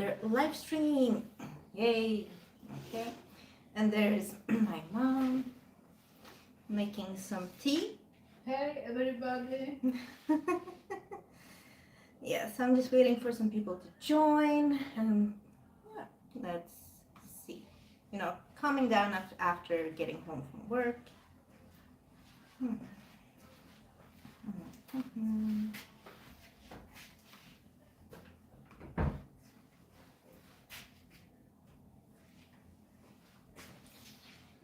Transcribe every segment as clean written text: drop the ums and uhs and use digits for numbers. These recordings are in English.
another live stream. Yay! Okay, and there's my mom making some tea. Hey everybody! Yes, I'm just waiting for some people to join, and yeah, let's see. Calming down after getting home from work. Hmm. Mhm.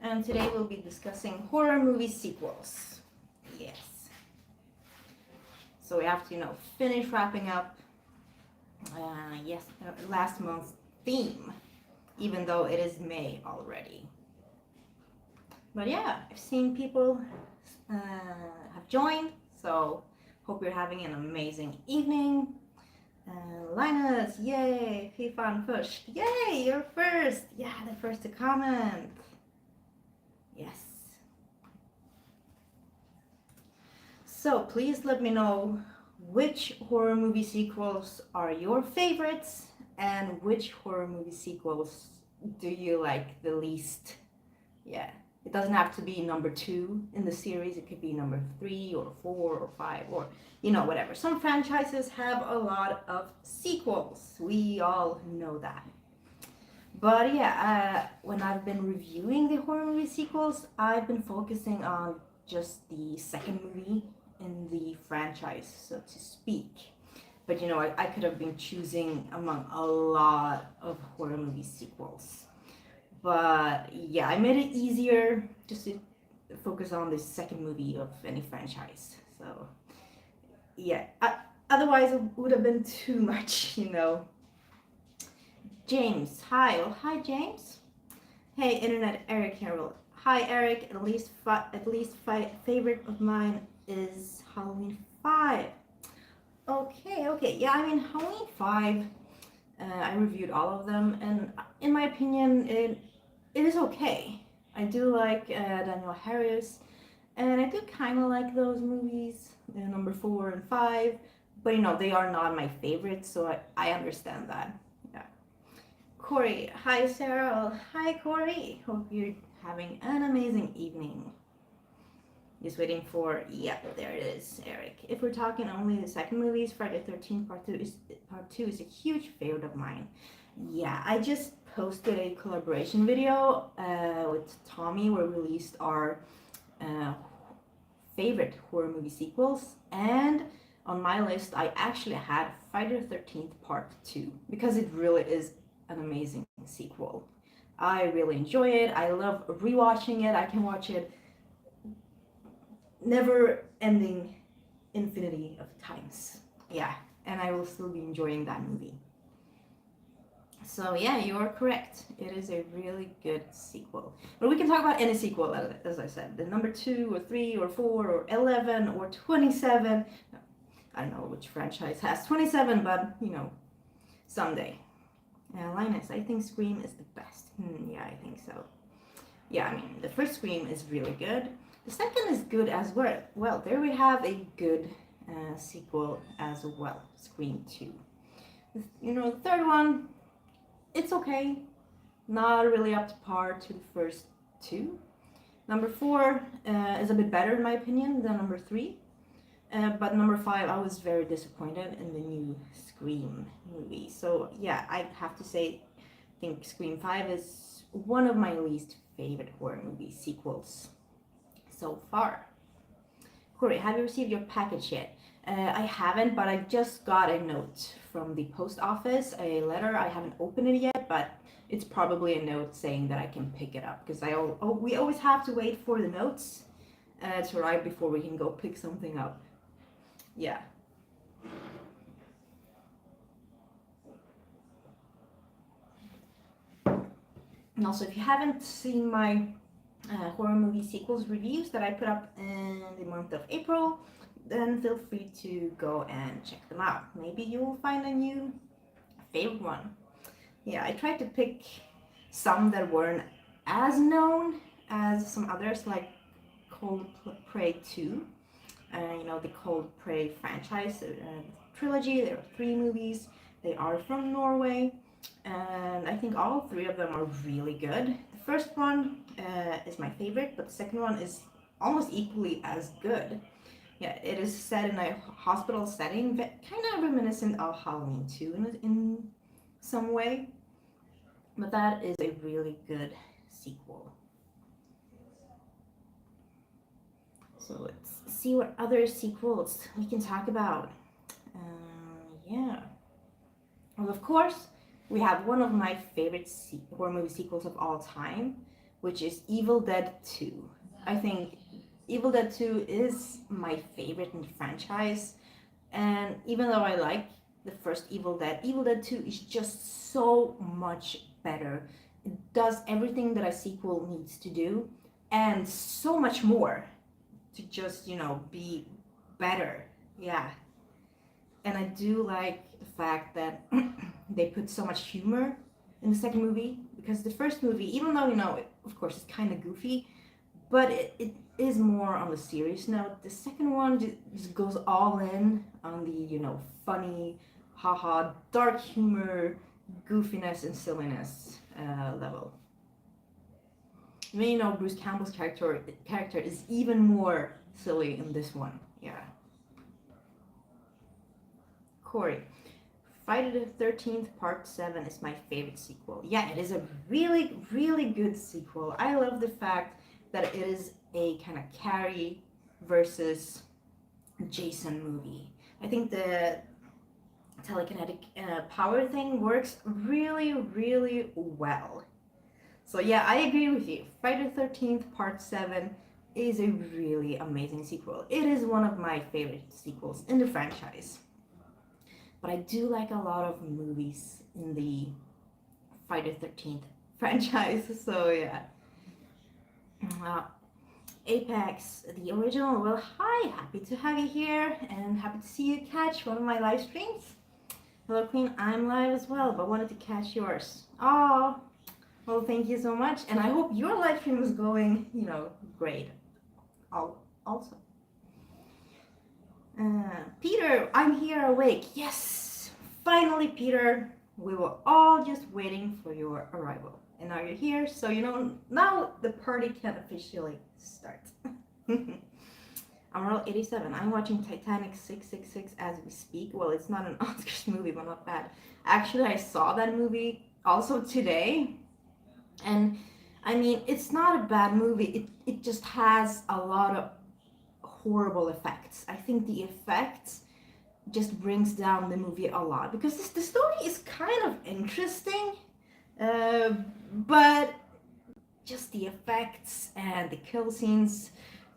And today we'll be discussing horror movie sequels. Yes. So we have to, finish wrapping up last month's theme, even though it is May already. But yeah, I've seen people have joined, so hope you're having an amazing evening. Linus, yay! Fifan first. Yay, you're first! Yeah, the first to comment. Yes. So please let me know which horror movie sequels are your favorites and which horror movie sequels do you like the least. Yeah, it doesn't have to be number 2 in the series. It could be number 3 or 4 or 5 or whatever. Some franchises have a lot of sequels. We all know that. But yeah, when I've been reviewing the horror movie sequels, I've been focusing on just the second movie in the franchise, so to speak. But I could have been choosing among a lot of horror movie sequels. But yeah, I made it easier just to focus on the second movie of any franchise. So yeah, otherwise it would have been too much. James, hi. Oh, hi, James. Hey, Internet Eric here. Hi, Eric. Favorite of mine is Halloween 5. Okay. Yeah, I mean, Halloween 5, I reviewed all of them, and in my opinion, it is okay. I do like Daniel Harris, and I do kind of like those movies, number 4 and 5, but they are not my favorites, so I understand that. Yeah. Corey, hi Sarah. Hi Corey. Hope you're having an amazing evening. Just waiting for, yeah, there it is, Eric. If we're talking only the second movies, Friday the 13th Part 2 is a huge favorite of mine. Yeah, I just posted a collaboration video with Tommy where we released our uh, favorite horror movie sequels, and on my list I actually had Friday the 13th Part 2 because it really is an amazing sequel. I really enjoy it. I love rewatching it. I can watch it never ending infinity of times. Yeah, and I will still be enjoying that movie. So yeah, you are correct. It is a really good sequel. But we can talk about any sequel, as I said. The number 2 or 3 or 4 or 11 or 27. I don't know which franchise has 27, but someday. Linus, I think Scream is the best. Yeah, I think so. Yeah, I mean, the first Scream is really good. The second is good as well. Well, there we have a good sequel as well, Scream 2. The third one, it's okay. Not really up to par to the first 2. Number 4 is a bit better in my opinion than number 3. But number 5, I was very disappointed in the new Scream movie. So yeah, I have to say, I think Scream 5 is one of my least favorite horror movie sequels so far. Corey, have you received your package yet? I haven't, but I just got a note from the post office, a letter. I haven't opened it yet, but it's probably a note saying that I can pick it up because we always have to wait for the notes to arrive before we can go pick something up. Yeah. And also, if you haven't seen my horror movie sequels reviews that I put up in the month of April, then feel free to go and check them out. Maybe you will find a new favorite one. Yeah, I tried to pick some that weren't as known as some others, like Cold Prey 2. The Cold Prey franchise trilogy. There are 3 movies. They are from Norway. and I think all three of them are really good. The first one is my favorite, but the second one is almost equally as good. Yeah, it is set in a hospital setting, but kind of reminiscent of Halloween 2 in some way. But that is a really good sequel. So let's see what other sequels we can talk about. Yeah. Well, of course, we have one of my favorite horror movie sequels of all time, which is Evil Dead 2. I think Evil Dead 2 is my favorite in the franchise, and even though I like the first Evil Dead 2 is just so much better. It does everything that a sequel needs to do, and so much more to just, be better. Yeah. And I do like the fact that they put so much humor in the second movie because the first movie, even though of course it's kind of goofy, but it is more on the serious note. The second one just goes all in on the funny, haha, dark humor, goofiness and silliness level. I mean, Bruce Campbell's character is even more silly in this one. Yeah. Corey, Friday the 13th Part 7 is my favorite sequel. Yeah, it is a really, really good sequel. I love the fact that it is a kind of Carrie versus Jason movie. I think the telekinetic power thing works really, really well. So yeah, I agree with you. Friday the 13th Part 7 is a really amazing sequel. It is one of my favorite sequels in the franchise. But I do like a lot of movies in the Friday the 13th franchise, so yeah. Uh, Apex, the original. Well, hi, happy to have you here, and happy to see you catch one of my live streams. Hello, Queen, I'm live as well, but wanted to catch yours. Oh, well, thank you so much, and I hope your live stream is going, great. Also. Peter, I'm here awake. Yes, finally, Peter. We were all just waiting for your arrival. And now you're here, so now the party can officially start. I'm Roll 87. I'm watching Titanic 666 as we speak. Well, it's not an Oscars movie, but not bad. Actually, I saw that movie also today. And I mean, it's not a bad movie. It just has a lot of horrible effects. I think the effects just brings down the movie a lot because the story is kind of interesting, but just the effects and the kill scenes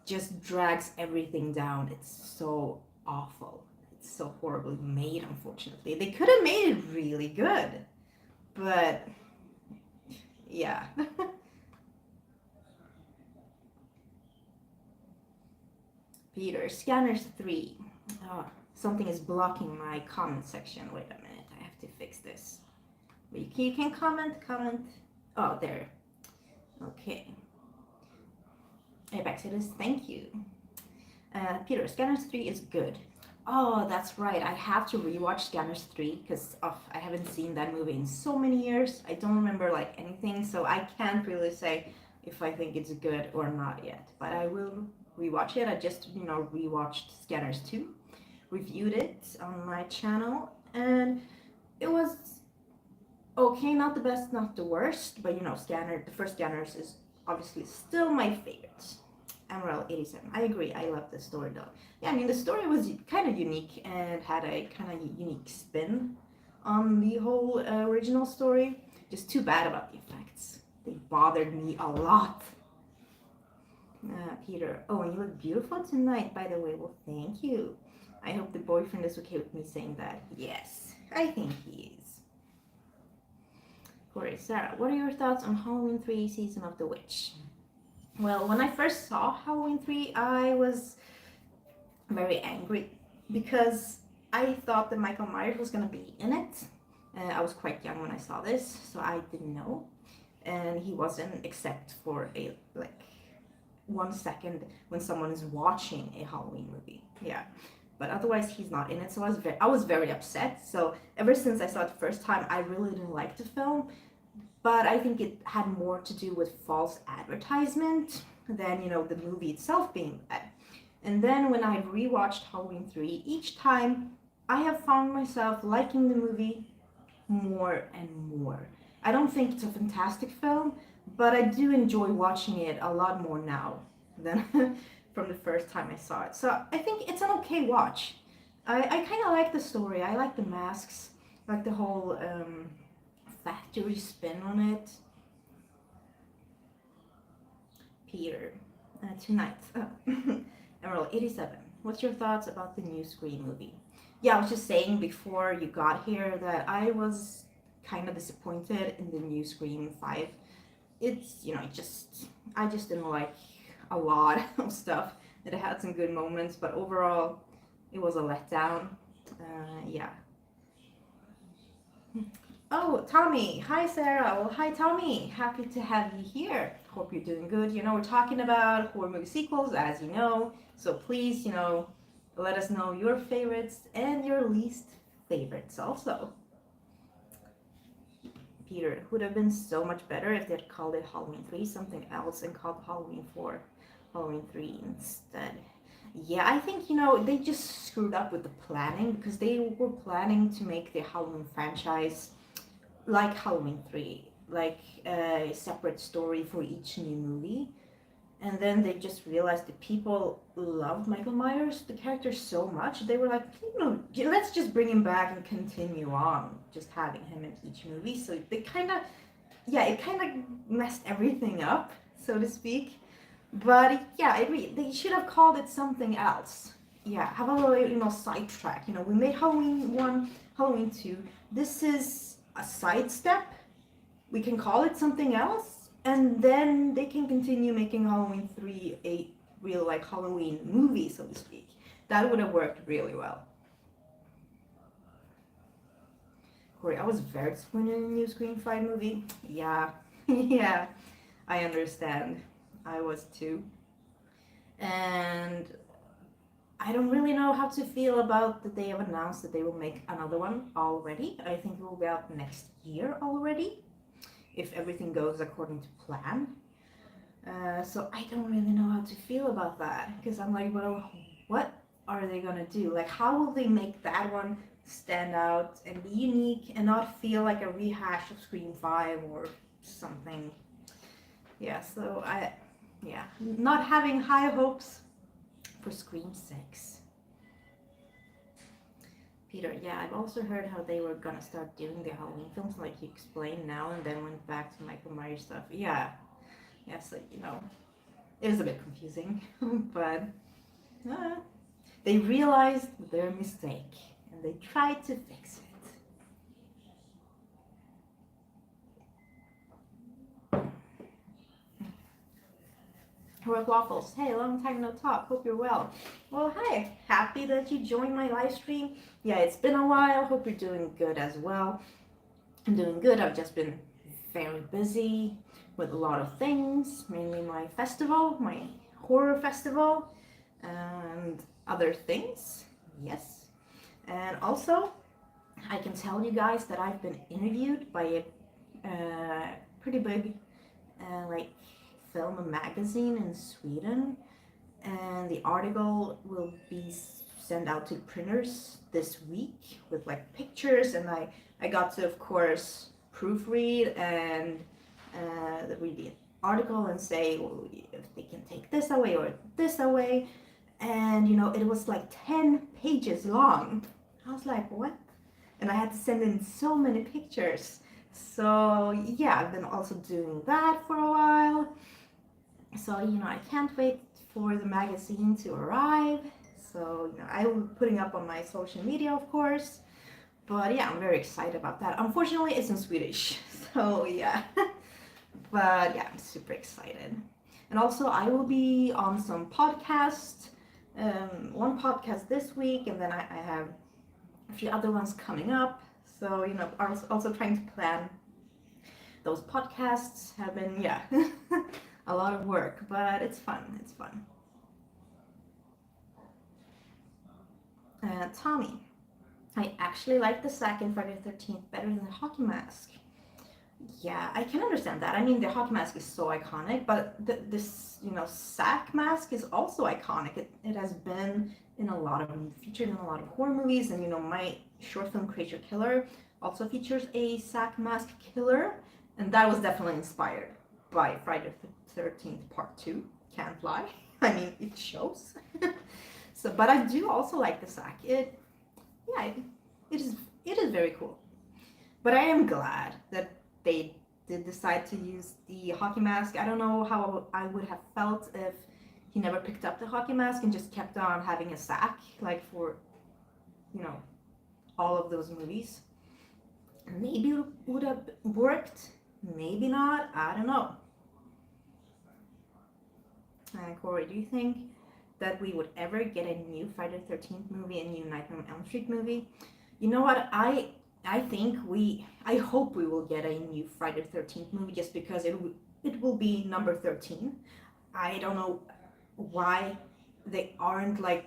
just drags everything down. It's so awful. It's so horribly made, unfortunately. They could have made it really good, but yeah. Peter, Scanners 3. Oh, something is blocking my comment section. Wait a minute, I have to fix this. But you can comment. Oh, there. Okay. Apex, it is. Thank you. Peter, Scanners 3 is good. Oh, that's right. I have to rewatch Scanners 3 because I haven't seen that movie in so many years. I don't remember anything, so I can't really say if I think it's good or not yet. But I will rewatch it. I just rewatched Scanners 2, reviewed it on my channel, and it was okay. Not the best, not the worst, but the first Scanners is obviously still my favorite. Emerald 87. I agree. I love the story though. Yeah, I mean the story was kind of unique and had a kind of unique spin on the whole original story. Just too bad about the effects. They bothered me a lot. Peter, oh, and you look beautiful tonight, by the way. Well, thank you. I hope the boyfriend is okay with me saying that. Yes, I think he is. Corey, Sarah, what are your thoughts on Halloween 3 Season of the Witch? Well, when I first saw Halloween 3, I was very angry because I thought that Michael Myers was going to be in it. I was quite young when I saw this, so I didn't know. And he wasn't, except for 1 second when someone is watching a Halloween movie. Yeah. but otherwise he's not in it. So I was very upset. So ever since I saw it the first time, I really didn't like the film. But I think it had more to do with false advertisement than, the movie itself being bad. And then when I rewatched Halloween 3, each time I have found myself liking the movie more and more. I don't think it's a fantastic film, but I do enjoy watching it a lot more now than from the first time I saw it. So I think it's an okay watch. I kind of like the story. I like the masks, like the whole factory spin on it. Peter, tonight. Emerald 87. What's your thoughts about the new Scream movie? Yeah, I was just saying before you got here that I was kind of disappointed in the new Scream 5. It's, I just didn't like a lot of stuff. It had some good moments, but overall, it was a letdown. Yeah. Oh, Tommy. Hi, Sarah. Well, hi, Tommy. Happy to have you here. Hope you're doing good. We're talking about horror movie sequels, as you know. So please, let us know your favorites and your least favorites also. Peter, it would have been so much better if they'd called it Halloween 3 something else and called Halloween 4 Halloween 3 instead. Yeah, I think, they just screwed up with the planning because they were planning to make the Halloween franchise like Halloween 3, like a separate story for each new movie. And then they just realized that people loved Michael Myers, the character, so much. They were like, let's just bring him back and continue on just having him in each movie. So they it kind of messed everything up, so to speak. But yeah, they should have called it something else. Yeah, have a little, sidetrack. We made Halloween 1, Halloween 2. This is a sidestep. We can call it something else, and then they can continue making Halloween 3 a real, Halloween movie, so to speak. That would have worked really well. Corey, I was very disappointed in the new Scream 5 movie. Yeah, yeah, I understand. I was too. And I don't really know how to feel about that they have announced that they will make another one already. I think it will be out next year already, if everything goes according to plan. So I don't really know how to feel about that, because I'm like, well, what are they gonna do? How will they make that one stand out and be unique and not feel like a rehash of Scream 5 or something? Yeah, so not having high hopes for Scream 6. Peter, yeah, I've also heard how they were gonna start doing the Halloween films like you explained now, and then went back to Michael Myers stuff. Yeah, so it is a bit confusing, but they realized their mistake and they tried to fix it. Heroic Waffles, hey, long time no talk, hope you're well. Well, hi, happy that you joined my live stream. Yeah, it's been a while, hope you're doing good as well. I'm doing good, I've just been very busy with a lot of things, mainly my festival, my horror festival, and other things, yes. And also, I can tell you guys that I've been interviewed by a pretty big, film magazine in Sweden, and the article will be sent out to printers this week with pictures, and I got to, of course, proofread and read the article and say, well, if they can take this away or this away, and it was 10 pages long. I was like, what? And I had to send in so many pictures. So yeah, I've been also doing that for a while. So, I can't wait for the magazine to arrive. So, I will be putting up on my social media, of course. But yeah, I'm very excited about that. Unfortunately, it's in Swedish. So yeah. But yeah, I'm super excited. And also, I will be on some podcasts. One podcast this week, and then I have a few other ones coming up. So, also trying to plan those podcasts have been, a lot of work, but it's fun. Tommy, I actually like the sack in Friday the 13th better than the hockey mask. Yeah, I can understand that. I mean, the hockey mask is so iconic, but this, sack mask is also iconic. It has been in a lot of, featured in a lot of horror movies, and, my short film Creature Killer also features a sack mask killer, and that was definitely inspired by Friday the 13th Part 2. Can't lie. I mean, it shows. So, but I do also like the sack. Yeah, it is, it is very cool. But I am glad that they did decide to use the hockey mask. I don't know how I would have felt if he never picked up the hockey mask and just kept on having a sack, like for, you know, all of those movies. Maybe it would have worked, maybe not, I don't know. Corey, do you think that we would ever get a new Friday the 13th movie, a new Nightmare on Elm Street movie? You know what? I hope we will get a new Friday the 13th movie just because it will be number 13. I don't know why they aren't like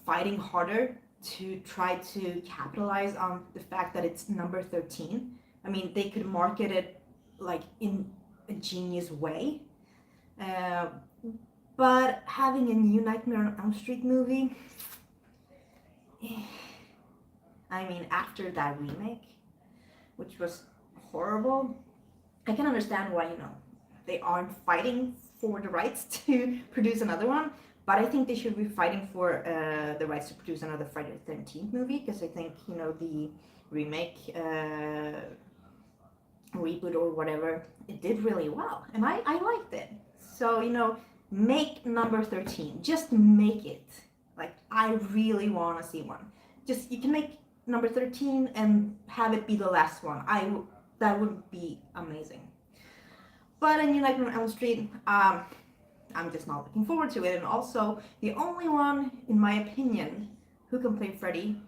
fighting harder to try to capitalize on the fact that it's number 13. I mean, they could market it like in a genius way. Uh, but having a new Nightmare on Elm Street movie, I mean, after that remake, which was horrible, I can understand why, they aren't fighting for the rights to produce another one, but I think they should be fighting for the rights to produce another Friday the 13th movie, because I think, the remake, reboot or whatever, it did really well, and I liked it. So, make number 13. Just make it. Like, I really want to see one. Just, you can make number 13 and have it be the last one. That would be amazing. But a new Nightmare on Elm Street, I'm just not looking forward to it. And also, the only one, in my opinion, who can play Freddy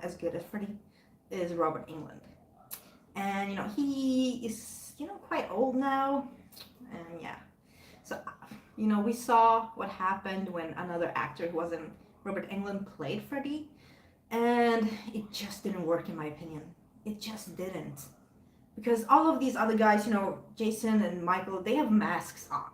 as good as Freddy is Robert Englund. And, he is, quite old now. And yeah. So, we saw what happened when another actor who wasn't Robert Englund played Freddy. And it just didn't work, in my opinion. It just didn't. Because all of these other guys, Jason and Michael, they have masks on.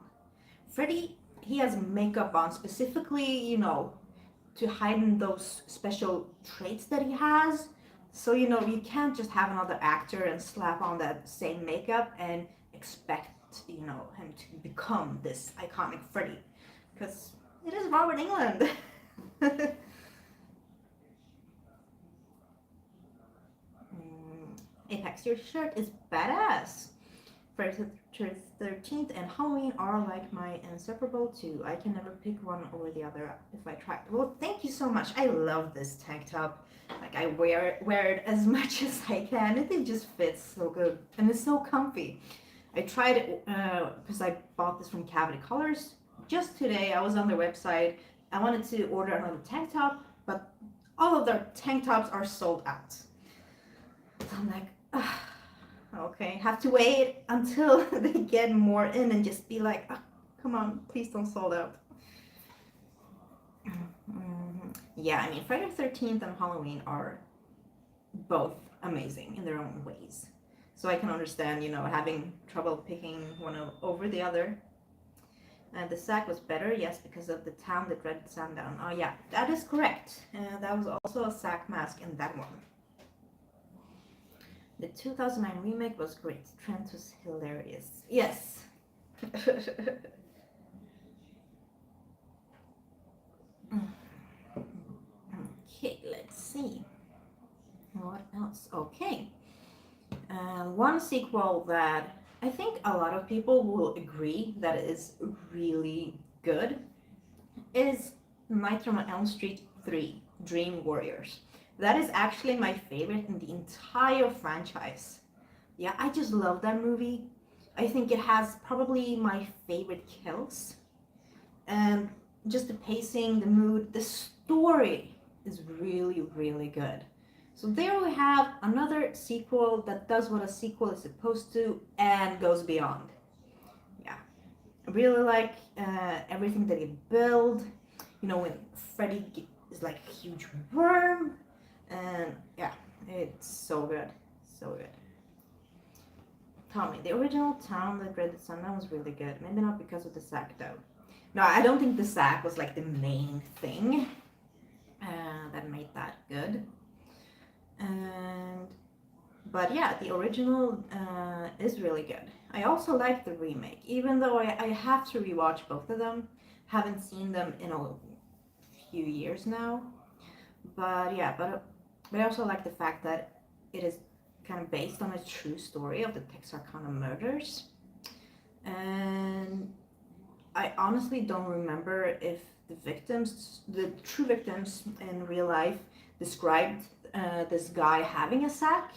Freddy, he has makeup on specifically, to heighten those special traits that he has. So, you can't just have another actor and slap on that same makeup and expect, him to become this iconic Freddy. Because it is Robert Englund. Apex, your shirt is badass. Friday the 13th and Halloween are like my inseparable too. I can never pick one over the other if I try. Well, thank you so much. I love this tank top. Like, I wear it as much as I can. It just fits so good and it's so comfy. I tried it because I bought this from Cavity Colors just today. I was on their website. I wanted to order another tank top, but all of their tank tops are sold out. So I'm like, okay, have to wait until they get more in and just be like, come on, please don't sold out. Yeah, I mean, Friday the 13th and Halloween are both amazing in their own ways. So I can understand, having trouble picking one over the other. The sack was better, yes, because of the town that dreaded sundown. Oh yeah, that is correct. That was also a sack mask in that one. The 2009 remake was great. Trent was hilarious. Yes. Okay, let's see. What else? Okay. One sequel that I think a lot of people will agree that is really good is Nightmare on Elm Street 3, Dream Warriors. That is actually my favorite in the entire franchise. Yeah, I just love that movie. I think it has probably my favorite kills. And just the pacing, the mood, the story is really, really good. So there we have another sequel that does what a sequel is supposed to and goes beyond. Yeah, I really like everything that it built. When Freddy is like a huge worm, and yeah, it's so good, so good. Tommy, the original Town That Dreaded Sundown was really good. Maybe not because of the sack though. No, I don't think the sack was like the main thing that made that good. And but yeah, the original is really good. I also like the remake, even though I have to rewatch both of them. Haven't seen them in a few years now. But yeah, but I also like the fact that it is kind of based on a true story of the Texarkana murders. And I honestly don't remember if the true victims in real life, described this guy having a sack,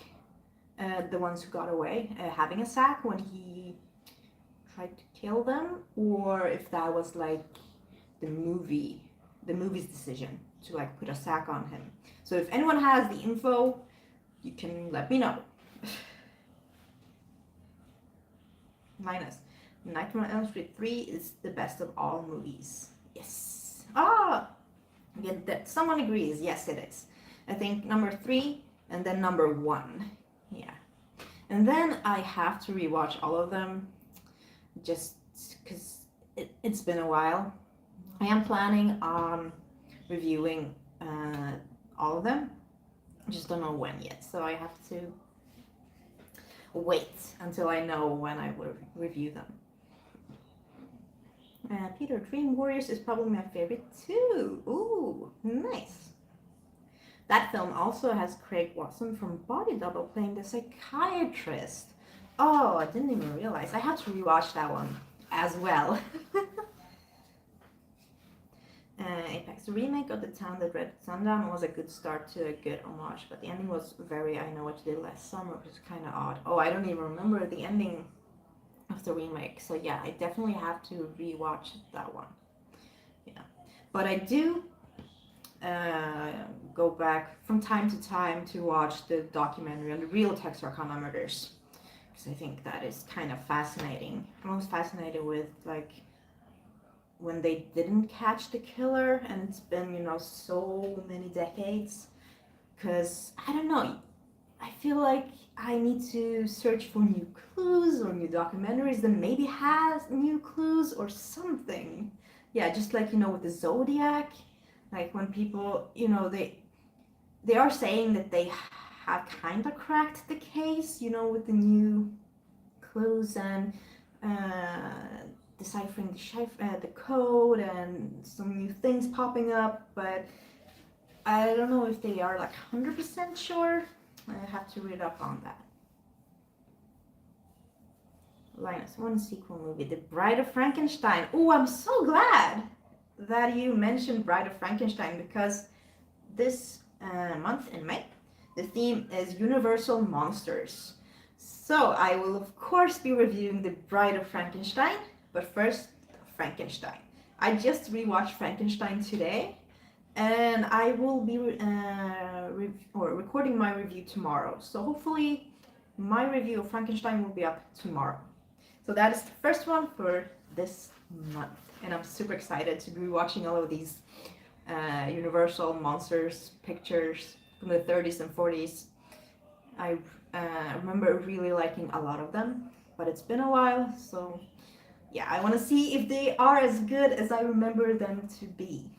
the ones who got away, having a sack when he tried to kill them, or if that was like the movie's decision to like put a sack on him. So if anyone has the info, you can let me know. Linus, Nightmare on Elm Street 3 is the best of all movies. Yes. Ah, again, that someone agrees. Yes, it is. I think number 3 and then number 1. Yeah. And then I have to rewatch all of them just because it's been a while. I am planning on reviewing all of them. I just don't know when yet, so I have to wait until I know when I will review them. Peter, Dream Warriors is probably my favorite too. Ooh, nice. That film also has Craig Watson from Body Double playing the psychiatrist. Oh, I didn't even realize. I had to rewatch that one as well. Apex. The remake of The Town That Dreaded Sundown was a good start to a good homage, but the ending was very I Know What You Did Last Summer, which is kind of odd. Oh, I don't even remember the ending of the remake, so yeah, I definitely have to rewatch that one. Yeah, but I do go back from time to time to watch the documentary on the real Texarkana murders, because I think that is kind of fascinating. I'm always fascinated with like when they didn't catch the killer, and it's been, you know, so many decades. Because I don't know, I feel like I need to search for new clues or new documentaries that maybe has new clues or something. Yeah, just like, you know, with the Zodiac, like when people, you know, they are saying that they have kind of cracked the case, you know, with the new clues and deciphering the code and some new things popping up, but I don't know if they are like 100% sure. I have to read up on that. Linus, one sequel movie, The Bride of Frankenstein. Oh, I'm so glad that you mentioned Bride of Frankenstein, because this month in May, the theme is Universal Monsters. So I will of course be reviewing The Bride of Frankenstein, but first, Frankenstein. I just rewatched Frankenstein today, and I will be recording my review tomorrow. So hopefully my review of Frankenstein will be up tomorrow. So that is the first one for this month, and I'm super excited to be watching all of these Universal Monsters pictures from the 30s and 40s. I remember really liking a lot of them, but it's been a while, so yeah, I want to see if they are as good as I remember them to be.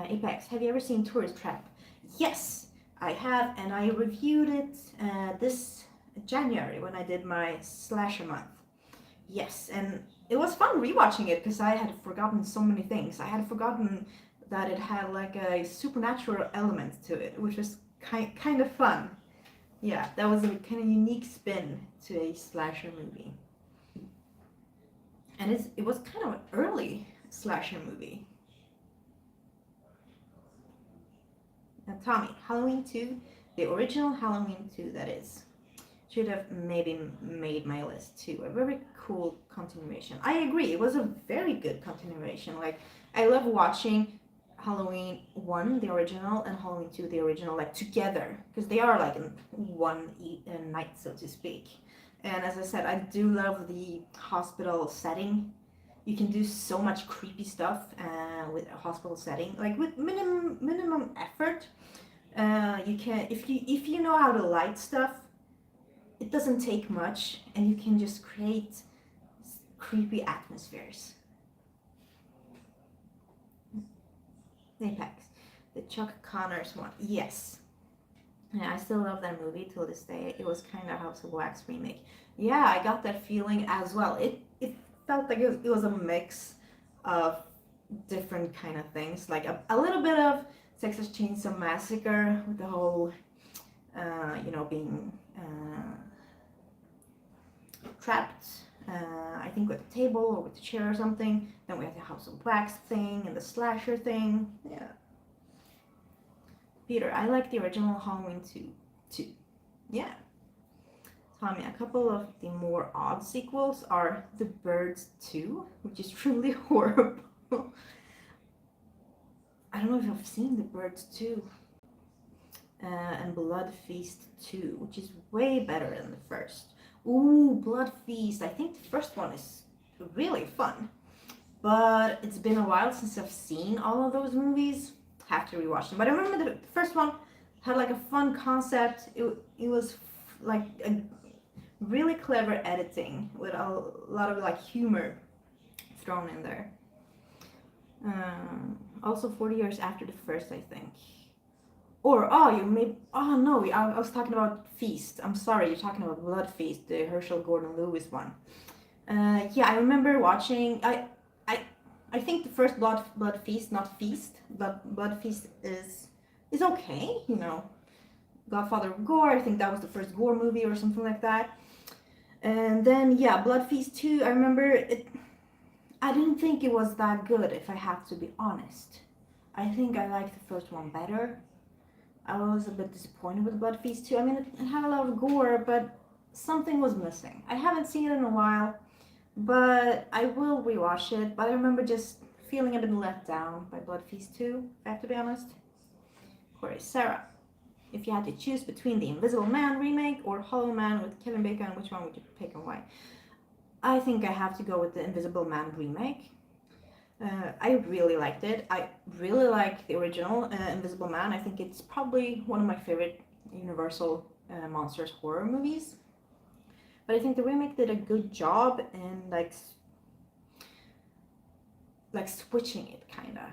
Apex, have you ever seen Tourist Trap? Yes, I have, and I reviewed it this January when I did my slasher month. Yes, and it was fun rewatching it because I had forgotten so many things. I had forgotten that it had like a supernatural element to it, which was kind of fun. Yeah, that was a kind of unique spin to a slasher movie. And it was kind of an early slasher movie. Now, Tommy, Halloween 2, the original Halloween 2 that is, should have maybe made my list too. A very cool continuation. I agree, it was a very good continuation. Like, I love watching Halloween 1, the original, and Halloween 2, the original, like together, because they are like in one night, so to speak. And as I said, I do love the hospital setting you can do so much creepy stuff with a hospital setting, like with minimum effort. You can, if you know how to light stuff, it doesn't take much, and you can just create creepy atmospheres. Apex, the Chuck Connors one, yes. Yeah, I still love that movie till this day. It was kind of House of Wax remake. Yeah, I got that feeling as well. It felt like it was a mix of different kind of things, like a little bit of Texas Chainsaw Massacre with the whole, being trapped. I think with the table or with the chair or something. Then we have the House of Wax thing and the slasher thing. Yeah. Peter, I like the original Halloween 2 too. Yeah. Tommy, a couple of the more odd sequels are The Birds 2, which is truly horrible. I don't know if I've seen The Birds 2. And Blood Feast 2, which is way better than the first. Ooh, Blood Feast. I think the first one is really fun. But it's been a while since I've seen all of those movies. Have to rewatch them. But I remember the first one had like a fun concept. It was like a really clever editing with a lot of like humor thrown in there. Also 40 years after the first, I think. Or, no, I was talking about Feast. I'm sorry, you're talking about Blood Feast, the Herschel Gordon Lewis one. Yeah, I remember watching, I think the first Blood Feast, not Feast, but Blood Feast is okay, Godfather of Gore, I think that was the first Gore movie or something like that. And then, yeah, Blood Feast 2, I remember I didn't think it was that good, if I have to be honest. I think I liked the first one better. I was a bit disappointed with Blood Feast 2. I mean, it had a lot of gore, but something was missing. I haven't seen it in a while, but I will rewatch it. But I remember just feeling a bit let down by Blood Feast 2, if I have to be honest. Corey, Sarah, if you had to choose between the Invisible Man remake or Hollow Man with Kevin Bacon, which one would you pick and why? I think I have to go with the Invisible Man remake. I really liked it. I really like the original Invisible Man. I think it's probably one of my favorite Universal Monsters horror movies. But I think the remake did a good job in like switching it, kinda.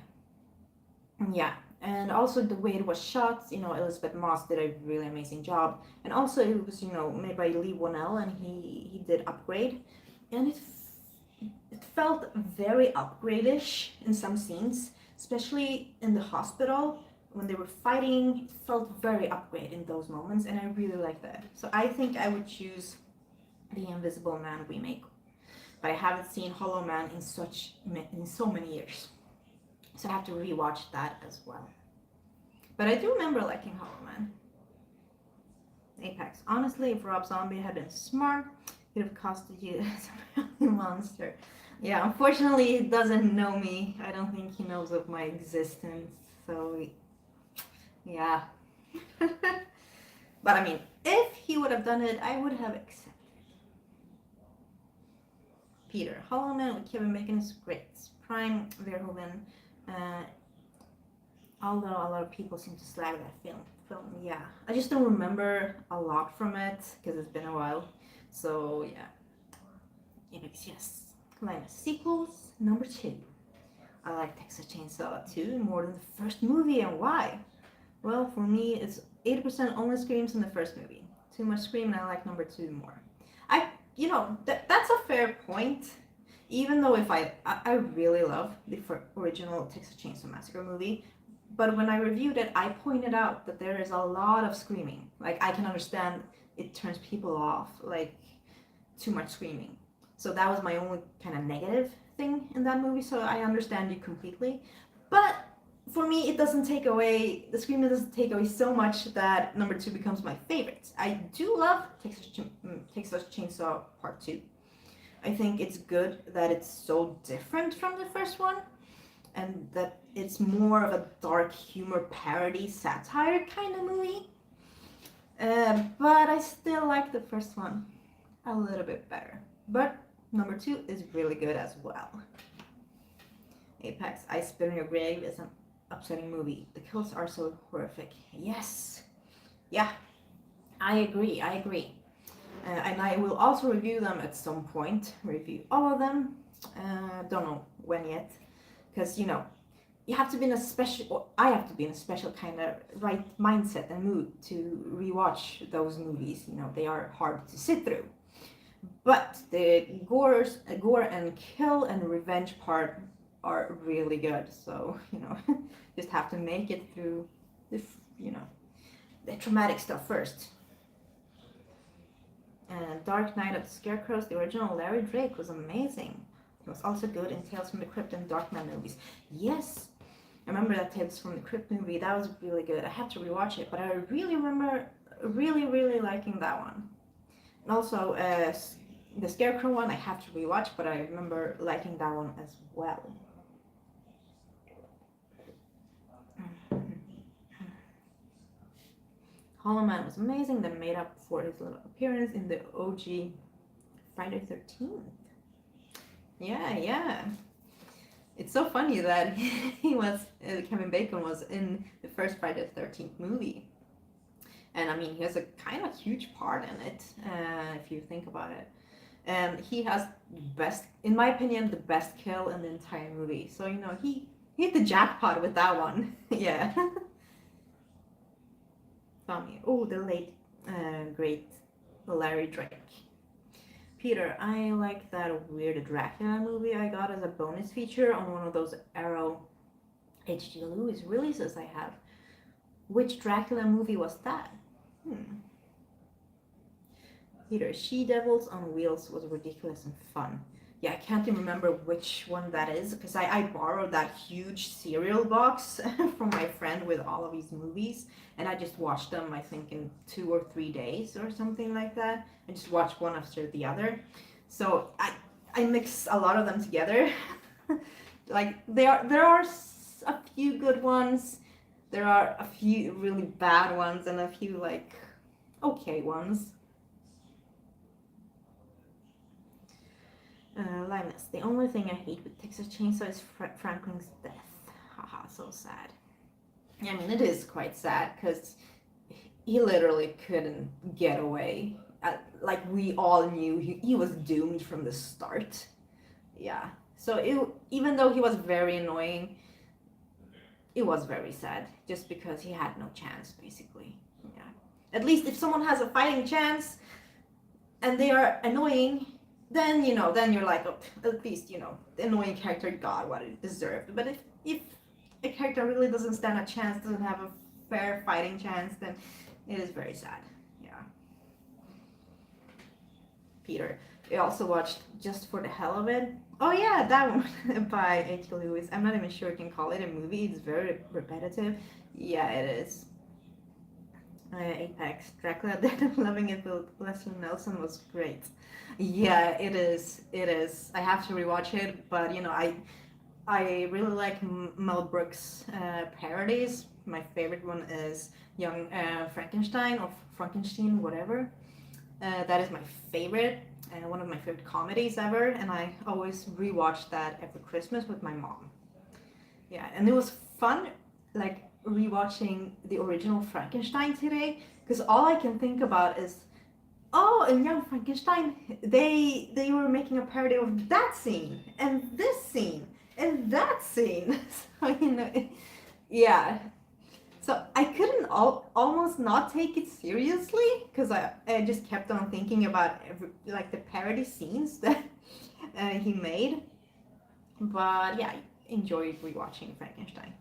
Yeah, and also the way it was shot. Elizabeth Moss did a really amazing job, and also it was made by Lee Whannell, and he did Upgrade, and it felt very upgrade-ish in some scenes, especially in the hospital when they were fighting. It felt very Upgrade in those moments, and I really like that. So I think I would choose the Invisible Man remake, but I haven't seen Hollow Man in so many years, so I have to rewatch that as well. But I do remember liking Hollow Man. Apex. Honestly, if Rob Zombie had been smart, it would have costed you a monster. Yeah, unfortunately, he doesn't know me. I don't think he knows of my existence. So, yeah. But I mean, if he would have done it, I would have accepted. Peter, Hollow Man with Kevin Bacon is great. Prime Verhoeven. Although a lot of people seem to slag that film. Yeah, I just don't remember a lot from it because it's been a while. So yeah. Yes. Linus sequels number 2. I like Texas Chainsaw 2 more than the first movie, and why? Well, for me, it's 80% only screams in the first movie. Too much scream, and I like number 2 more. That's a fair point. Even though I really love the original Texas Chainsaw Massacre movie, but when I reviewed it, I pointed out that there is a lot of screaming. Like, I can understand it turns people off, like, too much screaming. So that was my only kind of negative thing in that movie, so I understand you completely. But for me, the screaming doesn't take away so much that number 2 becomes my favorite. I do love Texas Chainsaw Part 2. I think it's good that it's so different from the first one, and that it's more of a dark humor parody satire kind of movie. But I still like the first one a little bit better. But Number 2 is really good as well. Apex, I Spit on Your Grave is an upsetting movie. The kills are so horrific. Yes. Yeah, I agree. And I will also review them at some point. Review all of them. Don't know when yet. Because, you have to be in a special, or I have to be in a special kind of right mindset and mood to rewatch those movies. They are hard to sit through. But the gore and kill and revenge part are really good. So, just have to make it through the, the traumatic stuff first. And Dark Knight of the Scarecrows, the original Larry Drake, was amazing. He was also good in Tales from the Crypt and Darkman movies. Yes, I remember that Tales from the Crypt movie. That was really good. I have to rewatch it, but I really remember really liking that one. And also, the Scarecrow one I have to rewatch, but I remember liking that one as well. Hollow Man was amazing. That made up for his little appearance in the OG Friday 13th. Yeah. It's so funny that Kevin Bacon was in the first Friday the 13th movie. And I mean, he has a kind of huge part in it, if you think about it. And he has in my opinion, the best kill in the entire movie. So, he hit the jackpot with that one. Yeah. Tommy. Oh, the late, great Larry Drake. Peter, I like that weird Dracula movie I got as a bonus feature on one of those Arrow H.G. Lewis releases I have. Which Dracula movie was that? Peter, She-Devils on Wheels was ridiculous and fun. Yeah, I can't even remember which one that is, because I borrowed that huge cereal box from my friend with all of these movies, and I just watched them, I think, in 2 or 3 days or something like that. I just watched one after the other. So I mix a lot of them together. Like, there are a few good ones, there are a few really bad ones, and a few, like, okay ones. Linus, the only thing I hate with Texas Chainsaw is Franklin's death. Haha, so sad. I mean, it is quite sad, because he literally couldn't get away. Like, we all knew he was doomed from the start. Yeah. So even though he was very annoying, it was very sad, just because he had no chance, basically. Yeah. At least if someone has a fighting chance, and they are annoying, then you're like, oh, at least the annoying character got what it deserved. But if a character really doesn't stand a chance, doesn't have a fair fighting chance, then it is very sad. Yeah. Peter, I also watched Just for the Hell of It. Oh yeah, that one by H. Lewis. I'm not even sure you can call it a movie. It's very repetitive. Yeah, it is. Apex, Dracula, Dead of Loving It with Leslie Nelson was great. Yeah, it is. I have to rewatch it, but I really like Mel Brooks parodies. My favorite one is Young Frankenstein, or Frankenstein, whatever. That is my favorite, and one of my favorite comedies ever, and I always rewatch that every Christmas with my mom. Yeah, and it was fun, like, rewatching the original Frankenstein today, because all I can think about is, oh, in Young Frankenstein, they were making a parody of that scene, and this scene, and that scene. So, yeah. So I couldn't almost not take it seriously, because I just kept on thinking about the parody scenes that he made. But yeah, I enjoyed rewatching Frankenstein.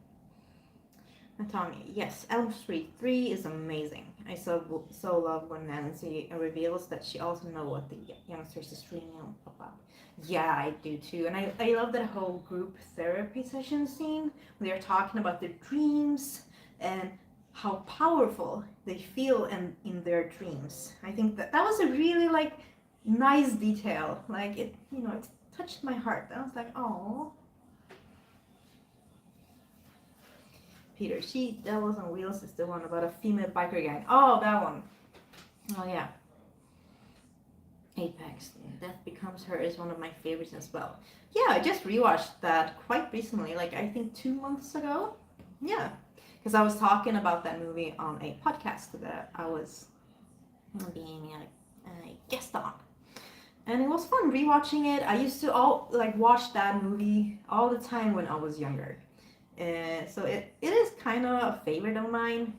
Tommy, yes, Elm Street 3 is amazing. I so love when Nancy reveals that she also knows what the youngsters is dreaming about. Yeah, I do too. And I love that whole group therapy session scene where they're talking about their dreams and how powerful they feel in their dreams. I think that was a really, nice detail. Like, it touched my heart. I was like, oh. Peter, She-Devils on Wheels is the one about a female biker gang. Oh, that one. Oh, yeah. Apex, Death Becomes Her is one of my favorites as well. Yeah, I just rewatched that quite recently, like I think 2 months ago. Yeah, because I was talking about that movie on a podcast that I was being a guest on, and it was fun rewatching it. I used to watch that movie all the time when I was younger, so it is kind of a favorite of mine,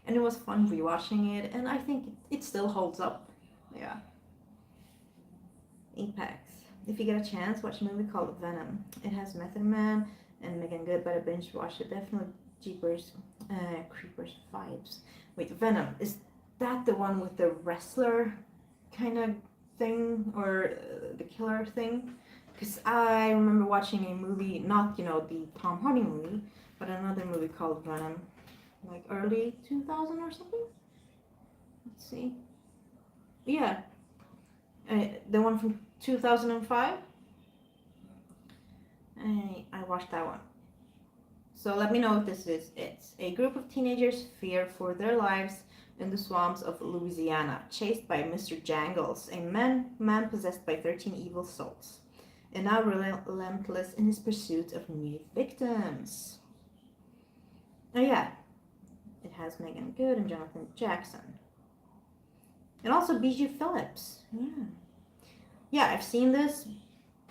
and it was fun rewatching it, and I think it still holds up. Yeah. Apex. If you get a chance, watch a movie called Venom. It has Method Man and Megan Good, but I binge watched it. Definitely Jeepers Creepers vibes. Wait, Venom, is that the one with the wrestler kind of thing, or the killer thing? Because I remember watching a movie, not the Tom Hardy movie, but another movie called Venom, like early 2000 or something. Let's see. Yeah, the one from 2005. I watched that one. So let me know if this is it. A group of teenagers fear for their lives in the swamps of Louisiana, chased by Mr. Jangles, a man possessed by 13 evil souls, and now relentless in his pursuit of new victims. Oh yeah, it has Megan Good and Jonathan Jackson. And also Bijou Phillips. Yeah. Yeah, I've seen this,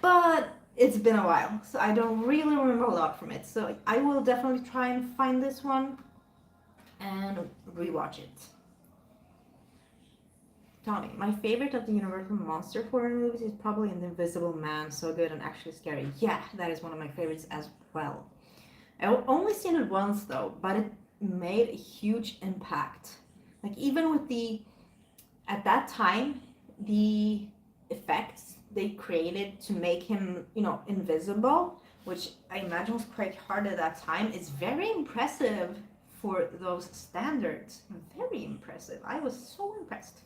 but it's been a while, so I don't really remember a lot from it. So I will definitely try and find this one and rewatch it. Tommy, my favorite of the Universal monster horror movies is probably The Invisible Man. So good and actually scary. Yeah, that is one of my favorites as well. I've only seen it once though, but it made a huge impact. Like even with at that time, the effects they created to make him, invisible, which I imagine was quite hard at that time, is very impressive for those standards. Very impressive. I was so impressed.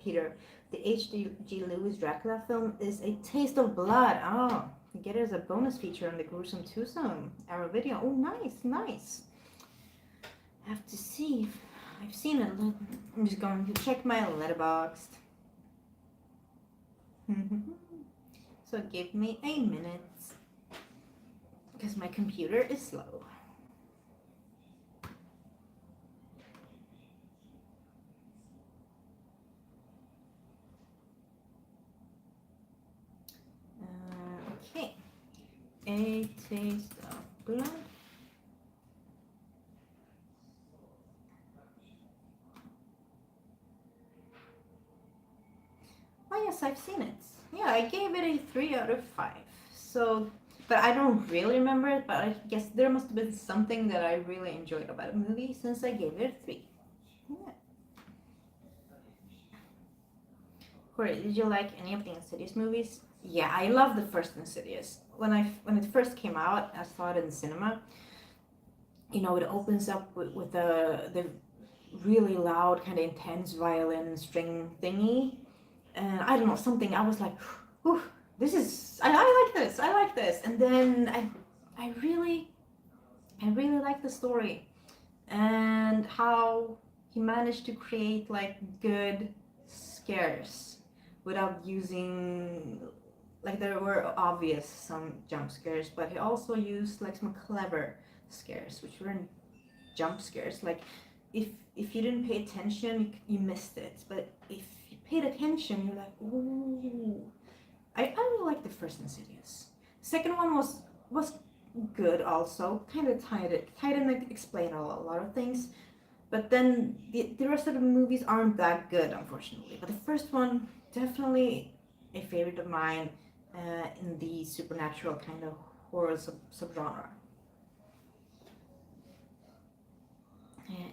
Peter, the H.G. Lewis Dracula film is a taste of blood. Oh, you get it as a bonus feature on the Gruesome Twosome Arrow video. Oh, nice, nice. I have to see if I've seen it. I'm just going to check my letterboxd. So give me a minute because my computer is slow. Okay. A taste of blood. Oh yes, I've seen it. Yeah, I gave it a 3 out of 5. So, but I don't really remember it, but I guess there must have been something that I really enjoyed about the movie since I gave it a 3. Yeah. Corey, did you like any of the Insidious movies? Yeah, I love the first Insidious. When it first came out, I saw it in the cinema. It opens up with the really loud, kind of intense violin string thingy, and I don't know, something, I was like, whew, this is, I like this, and then I really like the story and how he managed to create like good scares without using, like, there were obvious some jump scares, but he also used like some clever scares which weren't jump scares. Like if you didn't pay attention, you missed it, but if you paid attention, you're like, ooh. I really like the first Insidious. Second one was good also, kind of tied and explained a lot of things, but then the rest of the movies aren't that good, unfortunately. But the first one, definitely a favorite of mine, in the supernatural kind of horror subgenre.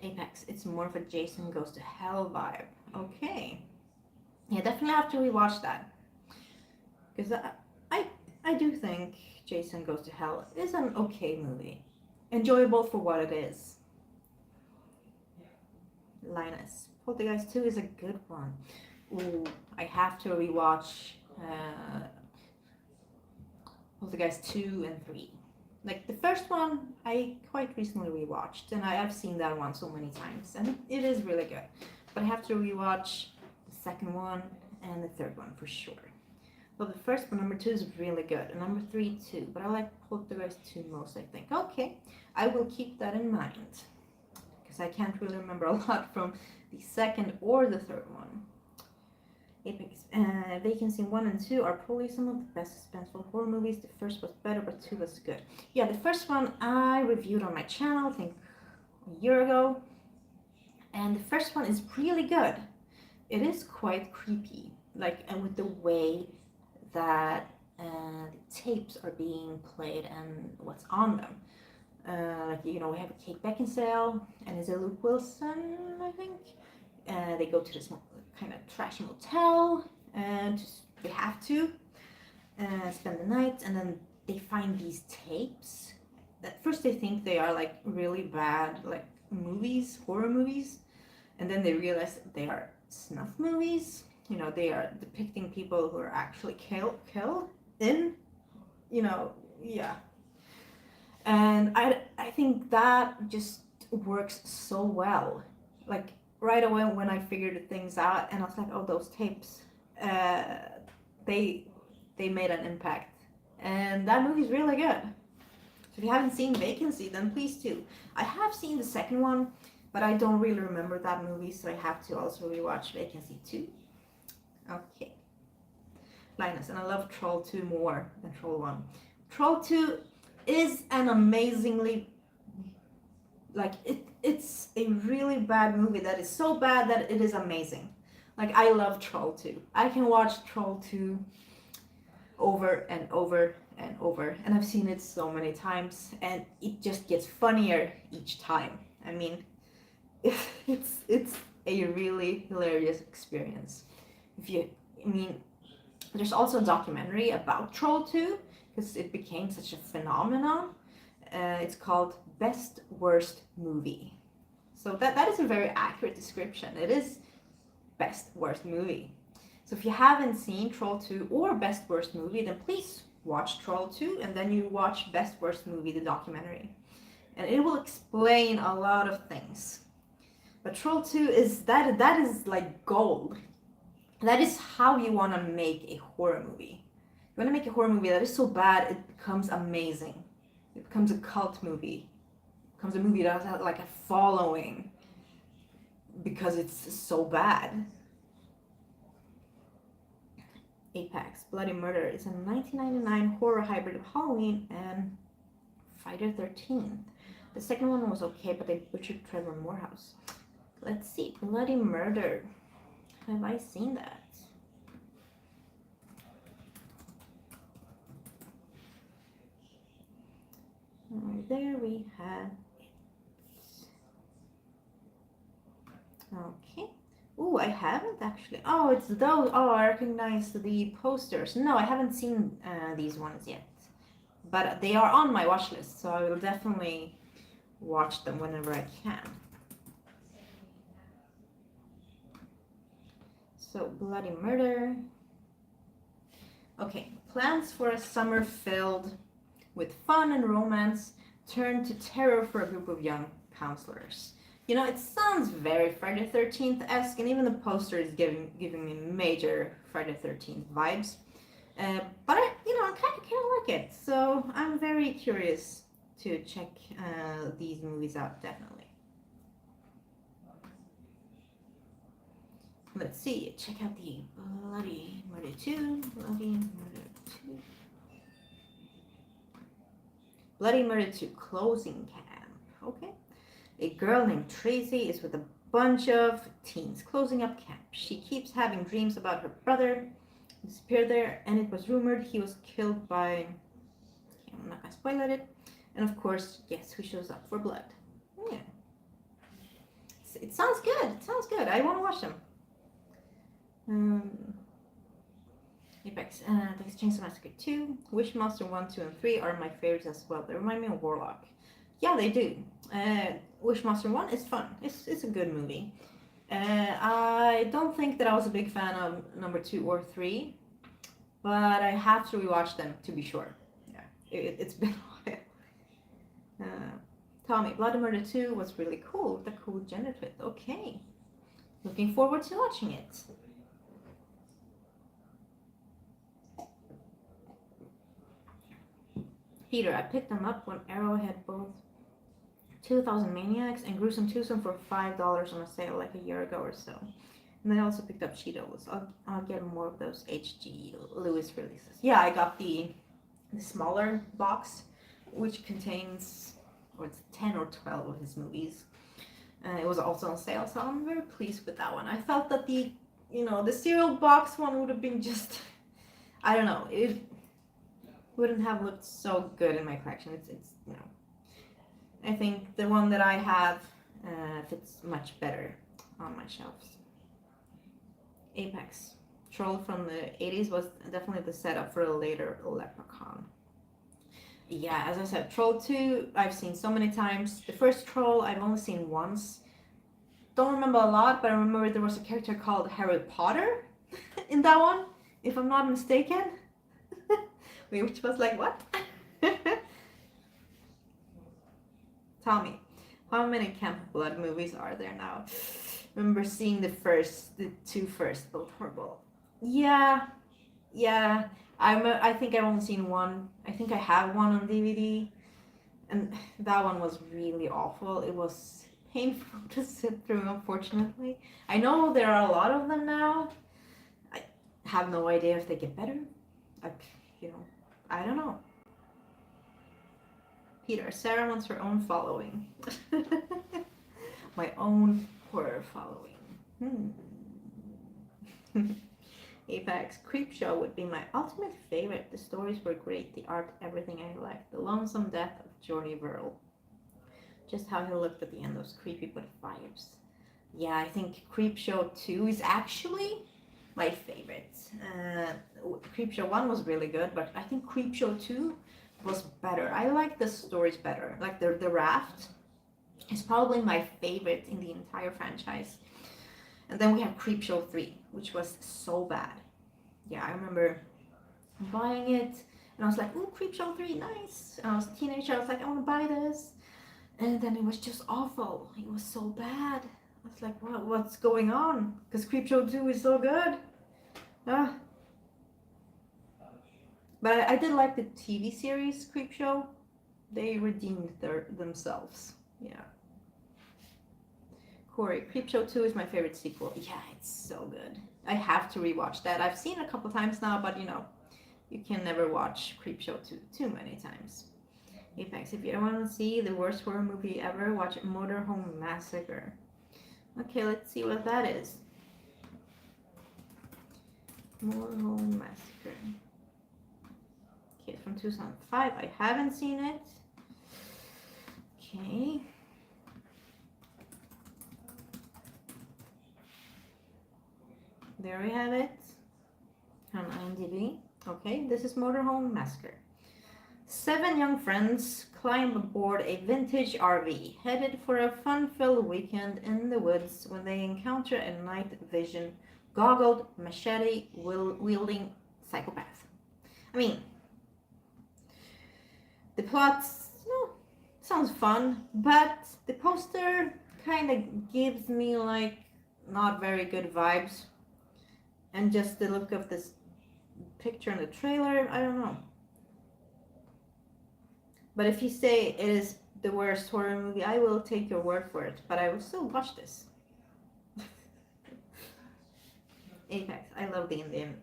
Apex, it's more of a Jason Goes to Hell vibe. Okay. Yeah, definitely have to rewatch that. Because I do think Jason Goes to Hell is an okay movie. Enjoyable for what it is. Linus, Poltergeist 2 is a good one. Ooh, I have to rewatch Poltergeist 2 and 3. Like the first one, I quite recently rewatched, and I've seen that one so many times, and it is really good. But I have to rewatch the second one, and the third one for sure. Well, the first one, number 2, is really good, and number 3 too, but I like Poltergeist 2 most, I think. Okay, I will keep that in mind, because I can't really remember a lot from the second or the third one. Vacancy 1 and 2 are probably some of the best suspenseful horror movies. The first was better, but 2 was good. Yeah, the first one I reviewed on my channel, I think a year ago, and the first one is really good. It is quite creepy, like, and with the way that the tapes are being played and what's on them. Like, you know, we have Kate Beckinsale and is it Luke Wilson, I think. They go to this kind of trashy motel and they have to spend the night, and then they find these tapes. At first they think they are like really bad, like movies, horror movies, and then they realize that they are snuff movies. You know, they are depicting people who are actually killed in, you know, yeah. And I think that just works so well. Like, right away when I figured things out, and I was like, oh, those tapes, they made an impact. And that movie's really good. So if you haven't seen Vacancy, then please do. I have seen the second one, but I don't really remember that movie, so I have to also rewatch Vacancy 2. Okay. Linus, and I love Troll 2 more than Troll 1. Troll 2 is an amazingly, like, it's a really bad movie that is so bad that it is amazing. Like, I love Troll 2. I can watch Troll 2 over and over and over, and I've seen it so many times, and it just gets funnier each time. I mean, it's a really hilarious experience. There's also a documentary about Troll 2, because it became such a phenomenon. It's called Best Worst Movie. So that is a very accurate description. It is Best Worst Movie. So if you haven't seen Troll 2 or Best Worst Movie, then please watch Troll 2 and then you watch Best Worst Movie, the documentary. And it will explain a lot of things. But Troll 2 is that is like gold. That is how you want to make a horror movie. You want to make a horror movie that is so bad it becomes amazing. It becomes a cult movie. It becomes a movie that has like a following because it's so bad. Apex Bloody Murder is a 1999 horror hybrid of Halloween and Friday the 13th. The second one was okay, but they butchered Trevor Morehouse. Let's see, Bloody Murder. Have I seen that? There we have it. Okay. Oh, I haven't actually. Oh, it's those. Oh, I recognize the posters. No, I haven't seen these ones yet. But they are on my watch list, so I will definitely watch them whenever I can. So, Bloody Murder. Okay, plans for a summer filled with fun and romance turn to terror for a group of young counselors. You know, it sounds very Friday the 13th-esque, and even the poster is giving me major Friday the 13th vibes. But I kind of like it, so I'm very curious to check these movies out, definitely. Let's see, check out the Bloody Murder 2, Bloody Murder 2. Bloody Murder 2 Closing Camp. Okay. A girl named Tracy is with a bunch of teens closing up camp. She keeps having dreams about her brother who disappeared there, and it was rumored he was killed by... I'm not gonna spoil it. And of course, guess who shows up for blood? Yeah. It sounds good. It sounds good. I want to watch them. Apex, Texas Chainsaw Massacre 2, Wishmaster 1, 2, and 3 are my favorites as well. They remind me of Warlock. Yeah, they do. Wishmaster 1 is fun. It's a good movie. I don't think that I was a big fan of number 2 or 3, but I have to rewatch them to be sure. Yeah, it's been a while. Tommy, Bloody Murder 2 was really cool. The cool gender twist. Okay. Looking forward to watching it. Peter, I picked them up when Arrow had both 2000 Maniacs and Gruesome Twosome for $5 on a sale like a year ago or so. And I also picked up Cheetos. I'll get more of those H.G. Lewis releases. Yeah, I got the smaller box, which contains, or it's 10 or 12 of his movies. It was also on sale, so I'm very pleased with that one. I felt that the cereal box one would have been just, I don't know, it wouldn't have looked so good in my collection. It's I think the one that I have fits much better on my shelves. Apex. Troll from the 80s was definitely the setup for a later Leprechaun. Yeah, as I said, Troll 2 I've seen so many times. The first Troll I've only seen once. Don't remember a lot, but I remember there was a character called Harry Potter in that one, if I'm not mistaken. Which was like, what? Tell me, how many Camp Blood movies are there now? Remember seeing the two first, both horrible. Yeah. I think I've only seen one. I think I have one on DVD, and that one was really awful. It was painful to sit through, unfortunately. I know there are a lot of them now. I have no idea if they get better. I don't know. Peter, Sarah wants her own following. My own horror following. Apex. Creepshow would be my ultimate favorite. The stories were great, the art, everything I liked. The lonesome death of Jordy Verrill. Just how he looked at the end was creepy but vibes. Yeah, I think Creepshow 2 is actually my favorite. Creepshow 1 was really good, but I think Creepshow 2 was better. I like the stories better. Like the Raft is probably my favorite in the entire franchise. And then we have Creepshow 3, which was so bad. Yeah, I remember buying it and I was like, ooh, Creepshow 3, nice. And I was a teenager, I was like, I want to buy this. And then it was just awful. It was so bad. I was like, what's going on? Because Creepshow 2 is so good. But I did like the TV series Creepshow. They redeemed themselves. Yeah. Corey, Creepshow 2 is my favorite sequel. Yeah, it's so good. I have to rewatch that. I've seen it a couple times now, but you can never watch Creepshow 2 too many times. Apex, if you don't want to see the worst horror movie ever, watch Motorhome Massacre. Okay, let's see what that is. Motorhome Massacre. Okay, it's from 2005. I haven't seen it. Okay. There we have it on IMDb. Okay, this is Motorhome Massacre. 7 young friends climb aboard a vintage RV, headed for a fun-filled weekend in the woods when they encounter a night vision, goggled, machete-wielding psychopath. I mean, the plot sounds fun, but the poster kind of gives me like not very good vibes. And just the look of this picture in the trailer, I don't know. But if you say it is the worst horror movie, I will take your word for it. But I will still watch this. Apex, I love the Indian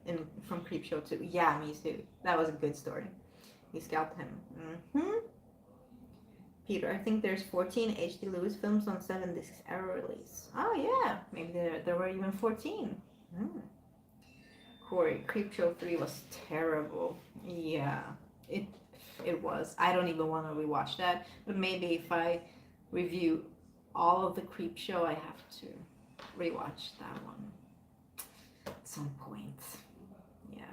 from Creepshow 2. Yeah, me too. That was a good story. He scalped him. Peter, I think there's 14 H.D. Lewis films on 7 discs ever release. Oh yeah, maybe there were even 14. Corey, Creepshow 3 was terrible. Yeah, it was. I don't even want to rewatch that. But maybe if I review all of the Creepshow, I have to rewatch that one at some point. Yeah.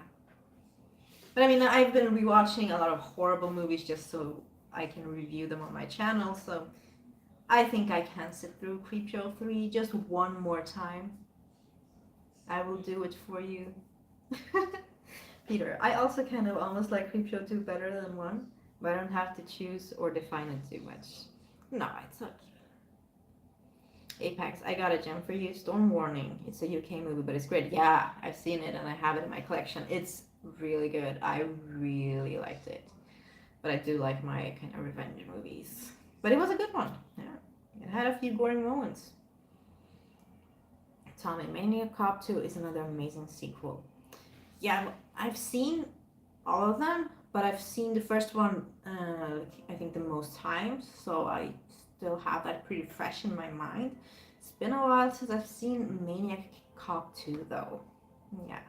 But I mean, I've been rewatching a lot of horrible movies just so I can review them on my channel. So I think I can sit through Creepshow 3 just one more time. I will do it for you. Peter, I also kind of almost like Creepshow 2 better than 1, but I don't have to choose or define it too much. No, it's okay. Apex, I got a gem for you. Storm Warning. It's a UK movie, but it's great. Yeah, I've seen it and I have it in my collection. It's really good. I really liked it. but I do like my kind of revenge movies. But it was a good one. Yeah, it had a few boring moments. Tommy, Maniac Cop 2 is another amazing sequel. Yeah, I've seen all of them, but I've seen the first one, I think, the most times, so I still have that pretty fresh in my mind. It's been a while since I've seen Maniac Cop 2, though. Yeah.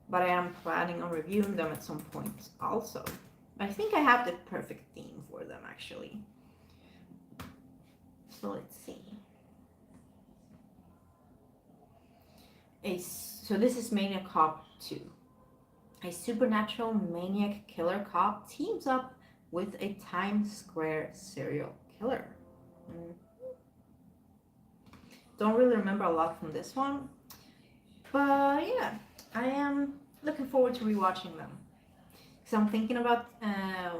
But I am planning on reviewing them at some point also. I think I have the perfect theme for them, actually. So let's see. So this is Maniac Cop 2. A supernatural maniac killer cop teams up with a Times Square serial killer. Don't really remember a lot from this one, but yeah, I am looking forward to rewatching them. Because I'm thinking about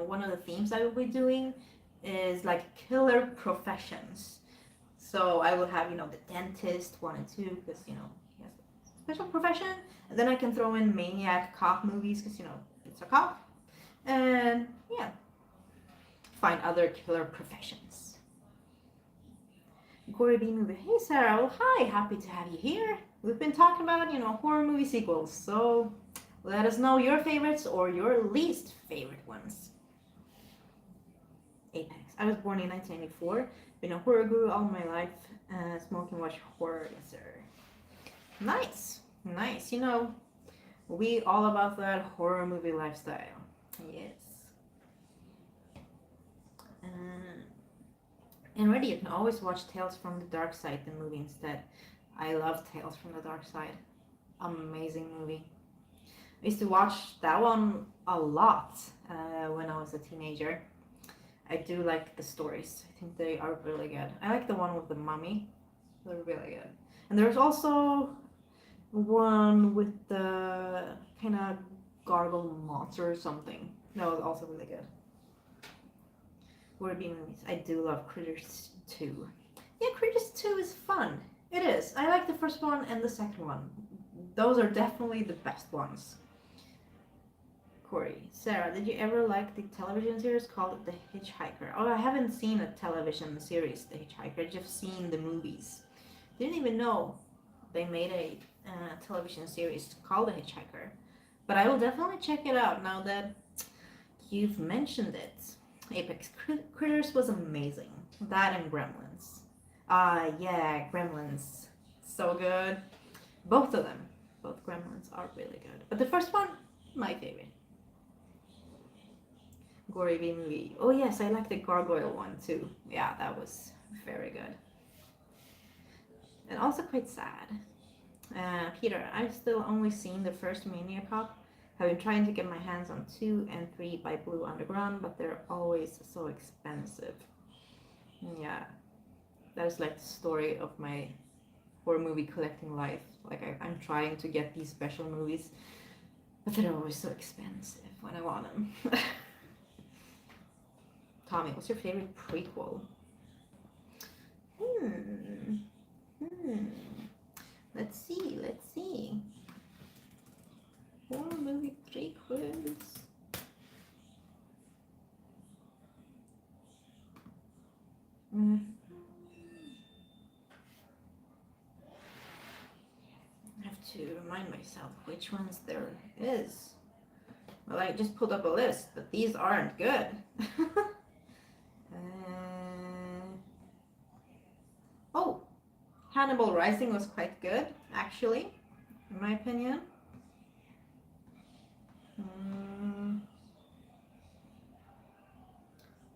one of the themes I will be doing is like killer professions. So I will have, the dentist 1 and 2, because, he has a special profession. And then I can throw in maniac cop movies, because, it's a cop. And yeah, find other killer professions. Gory B movie. Hey Sarah, well hi, happy to have you here. We've been talking about, horror movie sequels, so let us know your favorites or your least favorite ones. Apex. I was born in 1994. Been a horror guru all my life. Smoke and watch horror, yes sir. Nice. We all about that horror movie lifestyle. Yes. And ready, you can always watch Tales from the Dark Side, the movie instead. I love Tales from the Dark Side. Amazing movie. I used to watch that one a lot when I was a teenager. I do like the stories. I think they are really good. I like the one with the mummy. They're really good. And there's also one with the kind of gargle monster or something. That was also really good. Gory B movies. I do love Critters 2. Yeah, Critters 2 is fun. It is. I like the first one and the second one. Those are definitely the best ones. Corey. Sarah, did you ever like the television series called The Hitchhiker? Oh, I haven't seen a television series, The Hitchhiker. I've just seen the movies. Didn't even know they made a television series called The Hitchhiker. But I will definitely check it out now that you've mentioned it. Apex Critters was amazing. That and Gremlins. Yeah, Gremlins. So good. Both of them. Both Gremlins are really good. But the first one, my favorite. Gory B movie. Oh yes, I like the gargoyle one too. Yeah, that was very good. And also quite sad. Peter, I've still only seen the first Maniac Cop. I've been trying to get my hands on 2 and 3 by Blue Underground, but they're always so expensive. Yeah, that is like the story of my horror movie collecting life. Like I'm trying to get these special movies, but they're always so expensive when I want them. Tommy, what's your favorite prequel? Let's see. Horror movie prequels. I have to remind myself which ones there is. Well, I just pulled up a list, but these aren't good. Oh, Hannibal Rising was quite good, actually, in my opinion.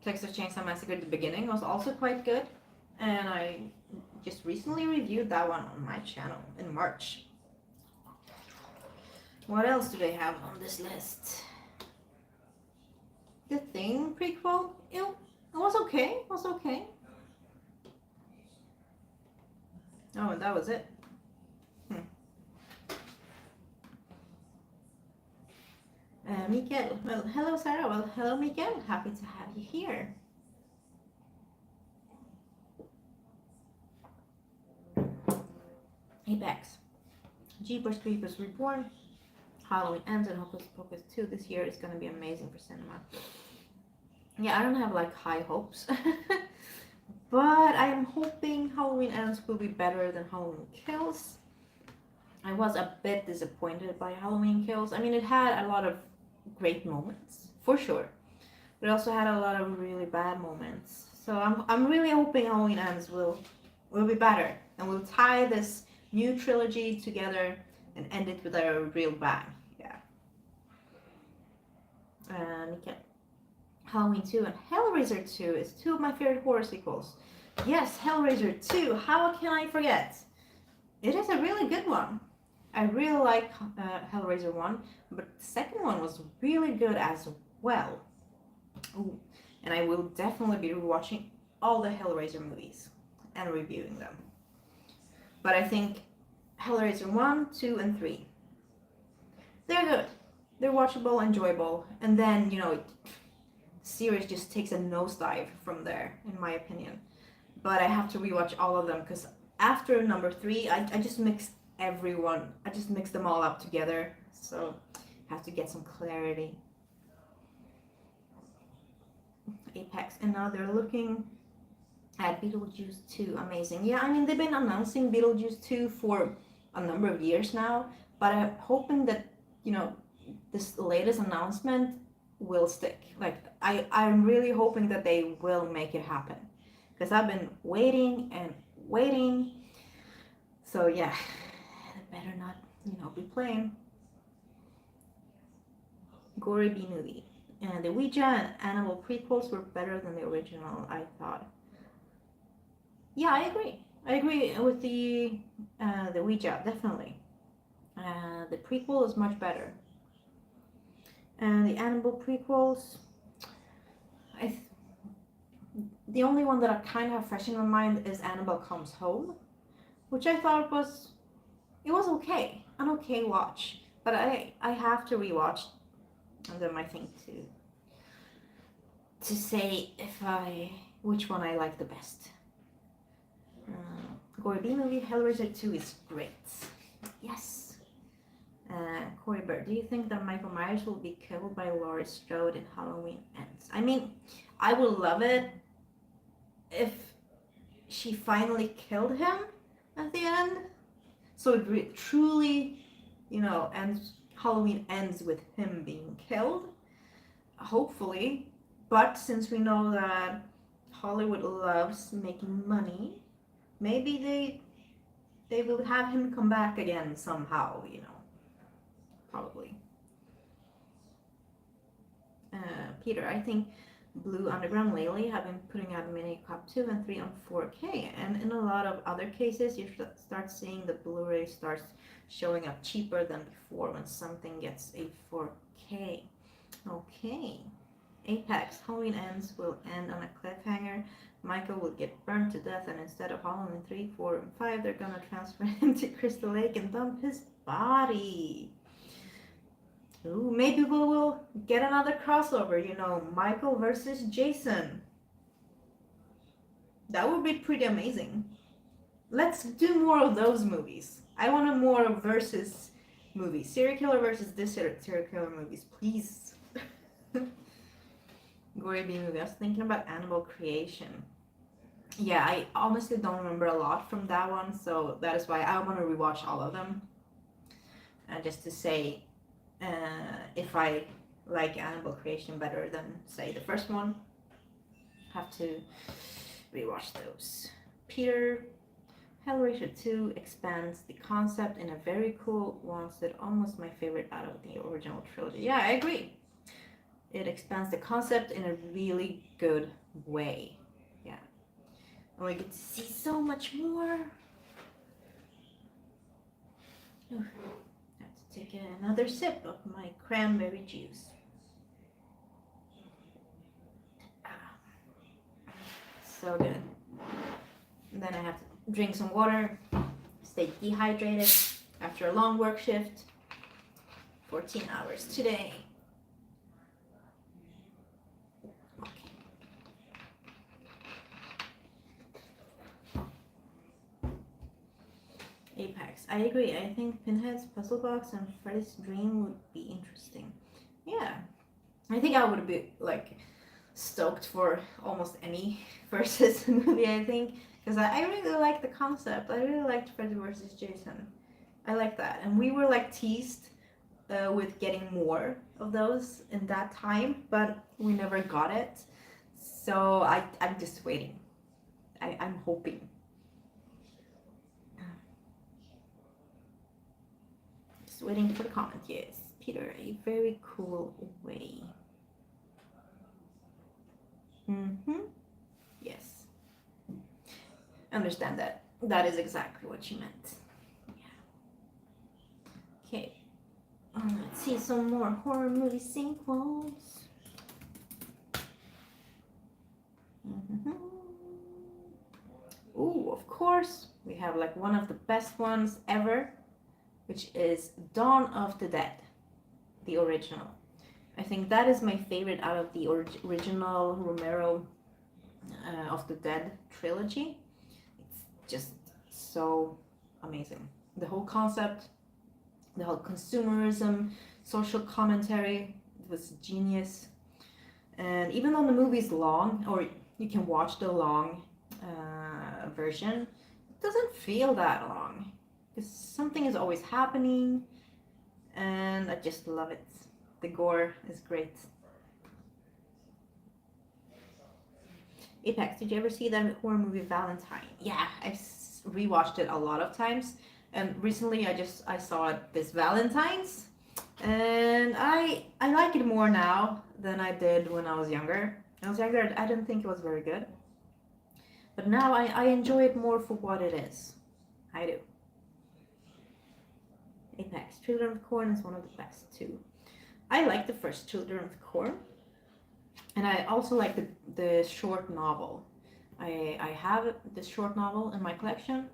Texas Chainsaw Massacre at the beginning was also quite good, and I just recently reviewed that one on my channel in March. What else do they have on this list? The Thing prequel? It was okay. Oh, and that was it. Mikael. Well, hello, Sarah. Well, hello, Mikael. Happy to have you here. Apex. Jeepers Creepers Reborn. Halloween Ends and Hocus Pocus 2 this year is going to be amazing for cinema. Yeah, I don't have like high hopes. But I am hoping Halloween Ends will be better than Halloween Kills. I was a bit disappointed by Halloween Kills. I mean, it had a lot of great moments, for sure. But it also had a lot of really bad moments. So I'm really hoping Halloween Ends will be better. And will tie this new trilogy together and end it with a real bang. Yeah. And yeah. Halloween 2 and Hellraiser 2 is two of my favorite horror sequels. Yes, Hellraiser 2, how can I forget? It is a really good one. I really like Hellraiser 1, but the second one was really good as well. Ooh. And I will definitely be rewatching all the Hellraiser movies and reviewing them. But I think Hellraiser 1, 2, and 3, they're good. They're watchable, enjoyable, and then, the series just takes a nosedive from there, in my opinion. But I have to rewatch all of them because after number 3, I just mixed everyone. I just mixed them all up together. So I have to get some clarity. Apex, and now they're looking at Beetlejuice 2. Amazing. Yeah, I mean, they've been announcing Beetlejuice 2 for a number of years now, but I'm hoping that, this latest announcement will stick. Like, I'm really hoping that they will make it happen. Because I've been waiting and waiting. So yeah, I better not, be playing. Gory B movie. And the Ouija and Annabelle prequels were better than the original, I thought. Yeah, I agree. I agree with the Ouija, definitely. The prequel is much better. And the Annabelle prequels, the only one that I kind of have fresh in my mind is Annabelle Comes Home, which I thought was okay, an okay watch. But I have to rewatch them, I think, to say which one I like the best. Gory B movie, Hellraiser 2 is great. Yes. Corey Bird, do you think that Michael Myers will be killed by Laurie Strode in Halloween Ends? I mean, I would love it if she finally killed him at the end. So it truly, ends, Halloween ends with him being killed. Hopefully. But since we know that Hollywood loves making money, maybe they will have him come back again somehow, Probably. Peter, I think Blue Underground lately have been putting out Mini Cop 2 and 3 on 4K, and in a lot of other cases you start seeing the Blu-ray starts showing up cheaper than before when something gets a 4K. Okay. Apex, Halloween Ends will end on a cliffhanger. Michael will get burned to death, and instead of Halloween 3, 4, and 5, they're gonna transfer him to Crystal Lake and dump his body. Ooh, maybe we will get another crossover, Michael versus Jason. That would be pretty amazing. Let's do more of those movies. I want a more versus movies. Serial killer versus this serial killer movies, please. Gory B movie. I was thinking about Animal Creation. Yeah, I honestly don't remember a lot from that one, so that is why I want to rewatch all of them. Just to say if I like Animal Creation better than, say, the first one. Have to rewatch those. Peter, Hellraiser 2 expands the concept in a very cool one, that almost my favorite out of the original trilogy. Yeah, I agree. It expands the concept in a really good way. Yeah. And we get to see so much more. Ooh. Take another sip of my cranberry juice. So good. And then I have to drink some water, stay dehydrated after a long work shift. 14 hours today. Okay. Apex. I agree. I think Pinhead's Puzzle Box and Freddy's Dream would be interesting. Yeah, I think I would be like stoked for almost any versus movie. I think because I really like the concept. I really liked Freddy versus Jason. I like that, and we were like teased with getting more of those in that time, but we never got it. So I'm just waiting. I'm hoping. Just waiting for the comment. Yes, Peter, a very cool way. Mm-hmm. Yes. Understand that. That is exactly what you meant. Yeah. Okay. Let's see some more horror movie sequels. Mm-hmm. Ooh, of course, we have like one of the best ones ever, which is Dawn of the Dead, the original. I think that is my favorite out of the original Romero of the Dead trilogy. It's just so amazing. The whole concept, the whole consumerism, social commentary, it was genius. And even though the movie is long, or you can watch the long version, it doesn't feel that long because something is always happening, and I just love it. The gore is great. Apex, did you ever see that horror movie Valentine? Yeah, I've rewatched it a lot of times, and recently I saw it this Valentine's, and I like it more now than I did when I was younger. When I was younger, I didn't think it was very good, but now I enjoy it more for what it is. I do. Apex, Children of Corn is one of the best too. I like the first Children of Corn, and I also like the short novel. I have this short novel in my collection,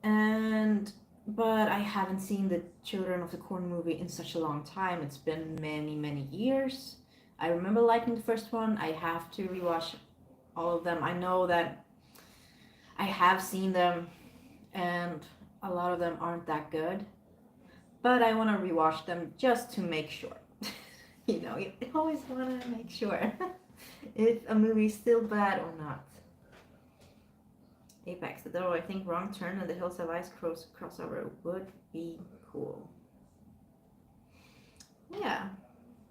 and but I haven't seen the Children of the Corn movie in such a long time. It's been many years. I remember liking the first one. I have to rewatch all of them. I know that I have seen them, and a lot of them aren't that good, but I want to rewatch them just to make sure. You know, you always want to make sure if a movie's still bad or not. Apex, though I think Wrong Turn and the Hills of Ice crossover would be cool. Yeah,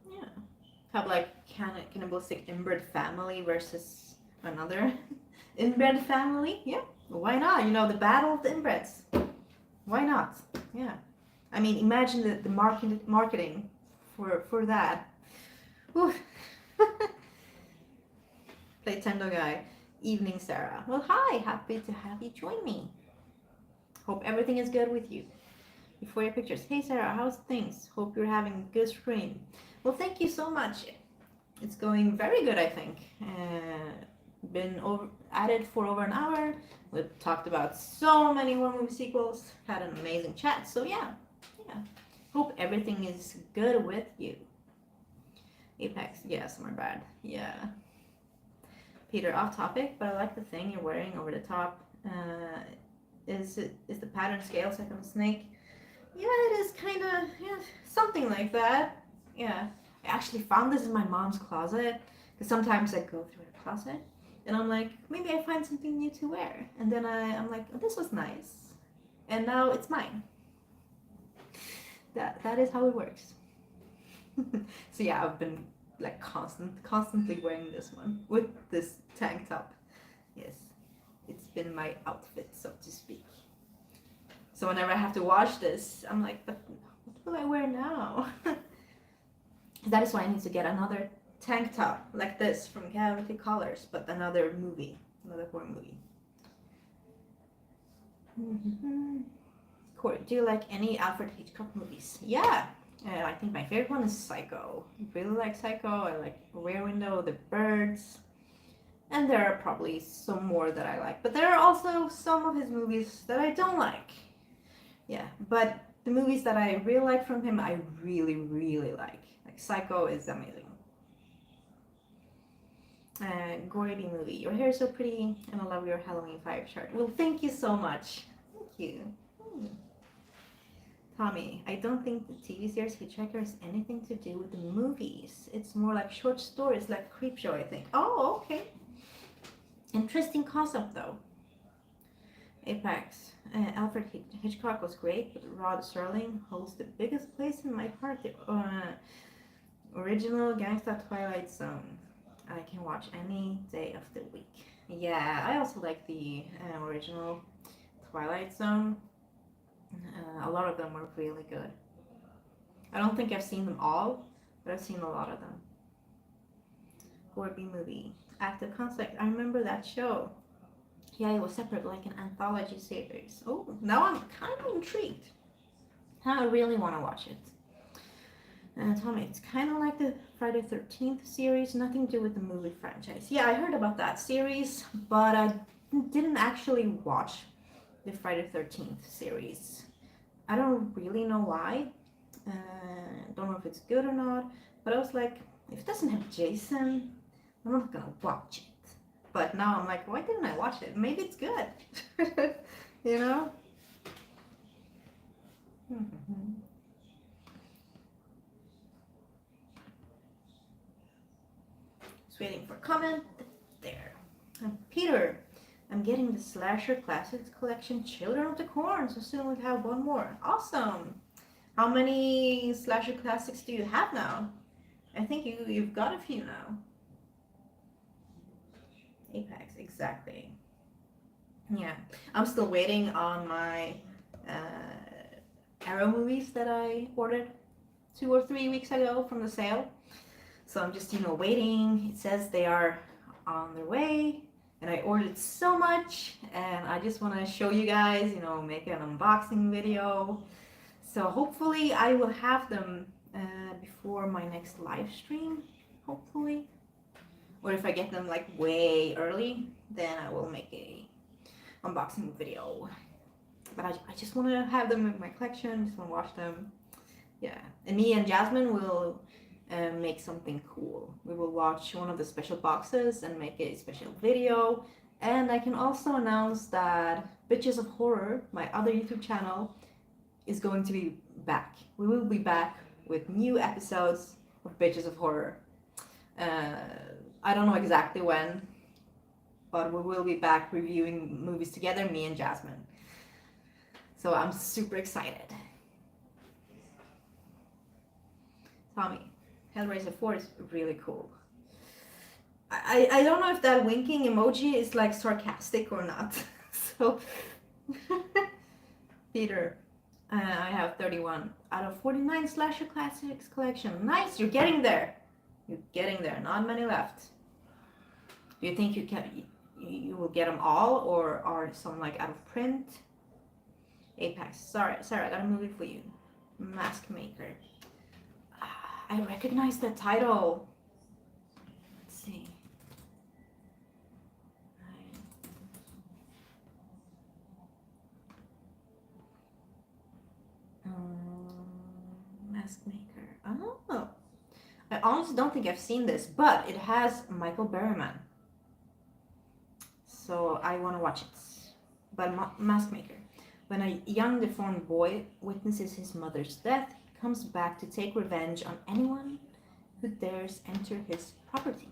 yeah. Have like cannibalistic inbred family versus another inbred family. Yeah, why not? You know, the battle of the inbreds. Why not? Yeah. I mean, imagine the marketing for that. Playtendo guy. Evening, Sarah. Well, hi. Happy to have you join me. Hope everything is good with you. Before your pictures. Hey, Sarah. How's things? Hope you're having a good stream. Well, thank you so much. It's going very good, I think. Been at it for over an hour. We've talked about so many horror movie sequels. Had an amazing chat. So yeah. Hope everything is good with you. Apex, yes, my bad. Yeah. Peter, off topic, but I like the thing you're wearing over the top. Is the pattern scale second snake? Yeah, it is kind of something like that. Yeah, I actually found this in my mom's closet because sometimes I go through her closet and I'm like, maybe I find something new to wear, and then I'm like, oh, this was nice, and now it's mine. That is how it works. So yeah, I've been like constantly wearing this one with this tank top. Yes, it's been my outfit, so to speak. So whenever I have to wash this, I'm like, but what will I wear now? That is why I need to get another tank top like this from Cavity Colors, but another horror movie. Corey, do you like any Alfred Hitchcock movies? Yeah, I think my favorite one is Psycho. I really like Psycho. I like Rear Window, The Birds, and there are probably some more that I like. But there are also some of his movies that I don't like. Yeah, but the movies that I really like from him, I really like. Like Psycho is amazing. Gory movie. Your hair is so pretty, and I love your Halloween 5 shirt. Well, thank you so much. Thank you. Tommy, I don't think the TV series Hitchhiker has anything to do with the movies. It's more like short stories, like Creepshow, I think. Oh, okay. Interesting concept, though. Apex. Alfred Hitchcock was great, but Rod Serling holds the biggest place in my heart. The original Gangsta Twilight Zone. I can watch any day of the week. Yeah, I also like the original Twilight Zone. A lot of them were really good. I don't think I've seen them all, but I've seen a lot of them. Gorby movie. Active Conflict. I remember that show. Yeah, it was separate, like an anthology series. Oh, now I'm kind of intrigued. Now I really want to watch it. Tommy, it's kind of like the Friday 13th series, nothing to do with the movie franchise. Yeah, I heard about that series, but I didn't actually watch the Friday 13th series. I don't really know why. Don't know if it's good or not, but I was like, if it doesn't have Jason, I'm not gonna watch it. But now I'm like, why didn't I watch it? Maybe it's good. You know? Just waiting for a comment. There. Peter, I'm getting the Slasher Classics Collection Children of the Corn, so soon we'll have one more. Awesome! How many Slasher Classics do you have now? I think you've got a few now. Apex, exactly. Yeah, I'm still waiting on my Arrow movies that I ordered 2 or 3 weeks ago from the sale. So I'm just, waiting. It says they are on their way, and I ordered so much, and I just want to show you guys, make an unboxing video. So hopefully I will have them before my next live stream, hopefully. Or if I get them like way early, then I will make a unboxing video. But I just want to have them in my collection, just want to watch them. Yeah, and me and Jasmine will make something cool. We will watch one of the special boxes and make a special video. And I can also announce that Bitches of Horror, my other YouTube channel, is going to be back. We will be back with new episodes of Bitches of Horror. I don't know exactly when, but we will be back reviewing movies together, me and Jasmine. So I'm super excited. Tommy, Hellraiser 4 is really cool. I don't know if that winking emoji is like sarcastic or not. So, Peter, I have 31 out of 49 Slasher Classics collection. Nice, you're getting there. You're getting there. Not many left. Do you think you will get them all, or are some like out of print? Apex. Sorry, I got a movie for you. Mask Maker. I recognize the title. Let's see. Mask Maker. Oh. I honestly don't think I've seen this, but it has Michael Berryman. So I want to watch it. But Mask Maker. When a young deformed boy witnesses his mother's death, he comes back to take revenge on anyone who dares enter his property.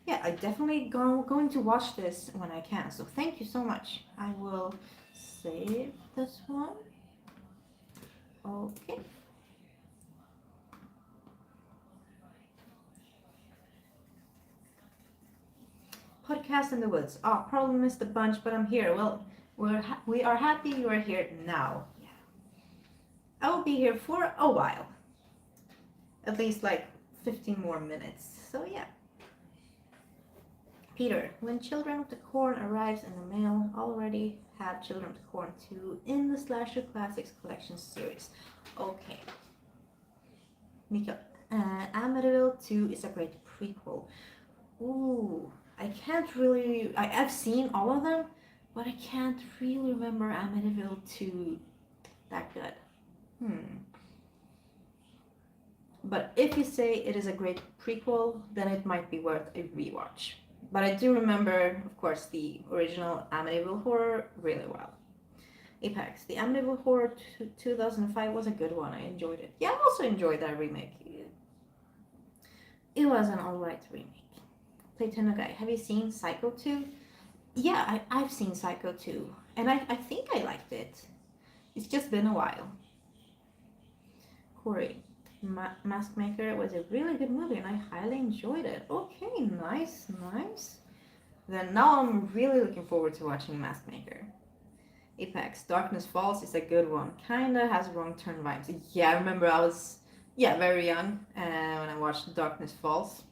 Yeah, I definitely going to watch this when I can. So thank you so much. I will save this one. Okay. Podcast in the woods. Oh, probably missed a bunch, but I'm here. Well, we are happy you are here now. Yeah. I will be here for a while. At least like 15 more minutes. So yeah. Peter, when Children of the Corn arrives in the mail, already have Children of the Corn 2 in the Slasher Classics Collection series. Okay. Mika, Amityville 2 is a great prequel. Ooh, I can't really... I've seen all of them, but I can't really remember Amityville 2 that good. But if you say it is a great prequel, then it might be worth a rewatch. But I do remember, of course, the original Amityville Horror really well. Apex, the Amityville Horror 2005 was a good one. I enjoyed it. Yeah, I also enjoyed that remake. It was an alright remake. Playtendo Guy, have you seen Psycho 2? Yeah, I've seen Psycho 2, and I think I liked it. It's just been a while. Corey, Mask Maker was a really good movie, and I highly enjoyed it. Okay, nice, nice. Then now I'm really looking forward to watching Mask Maker. Apex, Darkness Falls is a good one. Kinda has wrong turn vibes. Yeah, I remember I was very young when I watched Darkness Falls.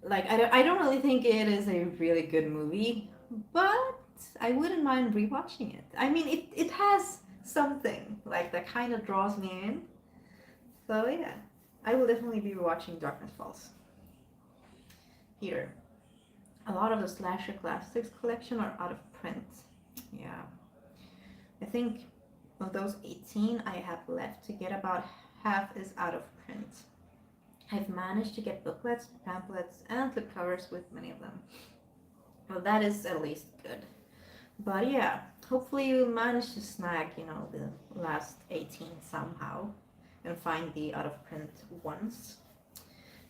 Like I don't really think it is a really good movie, but I wouldn't mind rewatching it. I mean, it has something like that kind of draws me in. So yeah, I will definitely be watching Darkness Falls. Here, a lot of the slasher classics collection are out of print. Yeah, I think of those 18 I have left to get, about half is out of print. I've managed to get booklets, pamphlets, and slipcovers with many of them. Well, that is at least good. But yeah, hopefully you'll manage to snag, the last 18 somehow and find the out of print ones.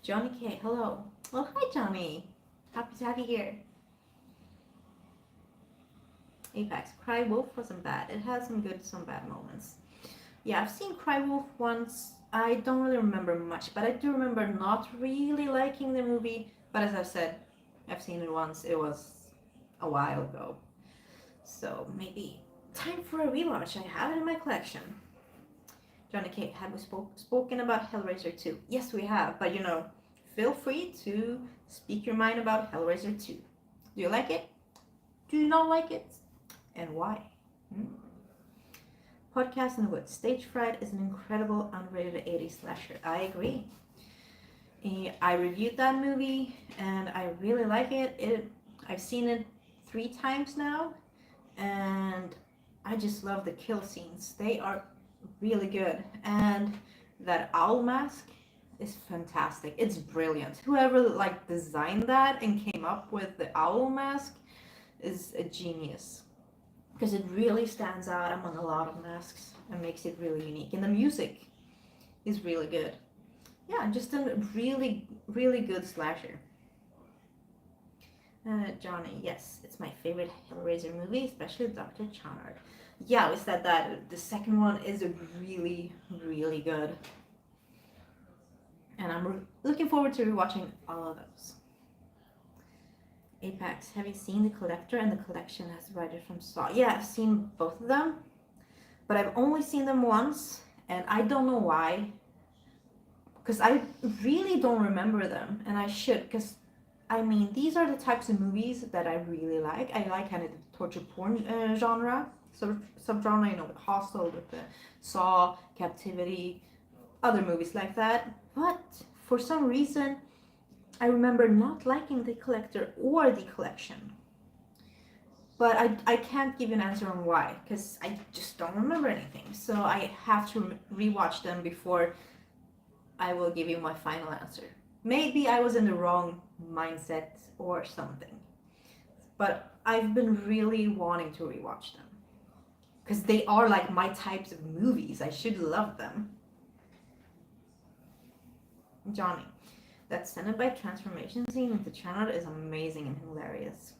Johnny K, hello. Well, hi Johnny. Happy to have you here. Apex, Cry Wolf wasn't bad. It has some good, some bad moments. Yeah, I've seen Cry Wolf once. I don't really remember much, but I do remember not really liking the movie. But as I've said, I've seen it once. It was a while ago. So maybe time for a rewatch. I have it in my collection. Johnny K, have we spoken about Hellraiser 2? Yes, we have. But feel free to speak your mind about Hellraiser 2. Do you like it? Do you not like it? And why? Podcast in the Woods. Stage Fright is an incredible underrated 80s slasher. I agree. I reviewed that movie and I really like it. I've seen it 3 times now, and I just love the kill scenes. They are really good, and that owl mask is fantastic. It's brilliant. Whoever designed that and came up with the owl mask is a genius, because it really stands out among a lot of masks and makes it really unique. And the music is really good. Yeah, just a really, really good slasher. Johnny, yes, it's my favorite Hellraiser movie, especially Dr. Channard. Yeah, we said that the second one is really, really good. And I'm looking forward to rewatching all of those. Apex, have you seen The Collector and The Collection as writer from Saw? Yeah, I've seen both of them, but I've only seen them once, and I don't know why, because I really don't remember them, and I should, because these are the types of movies that I really like. I like kind of the torture porn genre, subgenre, with Hostel, with the Saw, Captivity, other movies like that. But for some reason, I remember not liking The Collector or The Collection. But I can't give you an answer on why, because I just don't remember anything. So I have to rewatch them before I will give you my final answer. Maybe I was in the wrong mindset or something. But I've been really wanting to rewatch them, because they are like my types of movies. I should love them. Johnny, that Cenobite transformation scene with the channel is amazing and hilarious.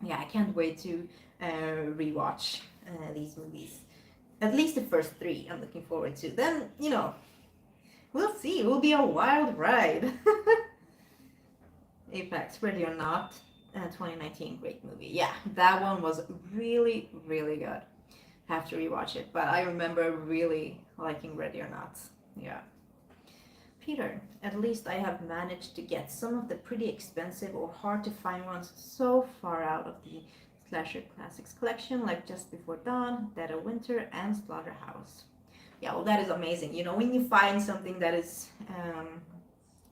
Yeah, I can't wait to rewatch these movies. At least the first 3 I'm looking forward to. Then, we'll see. It will be a wild ride. Apex, Ready or Not, 2019, great movie. Yeah, that one was really, really good. Have to rewatch it, but I remember really liking Ready or Not. Yeah. Peter, at least I have managed to get some of the pretty expensive or hard to find ones so far out of the Slasher Classics collection, like Just Before Dawn, Dead of Winter, and Slaughterhouse. Yeah, well, that is amazing. When you find something that is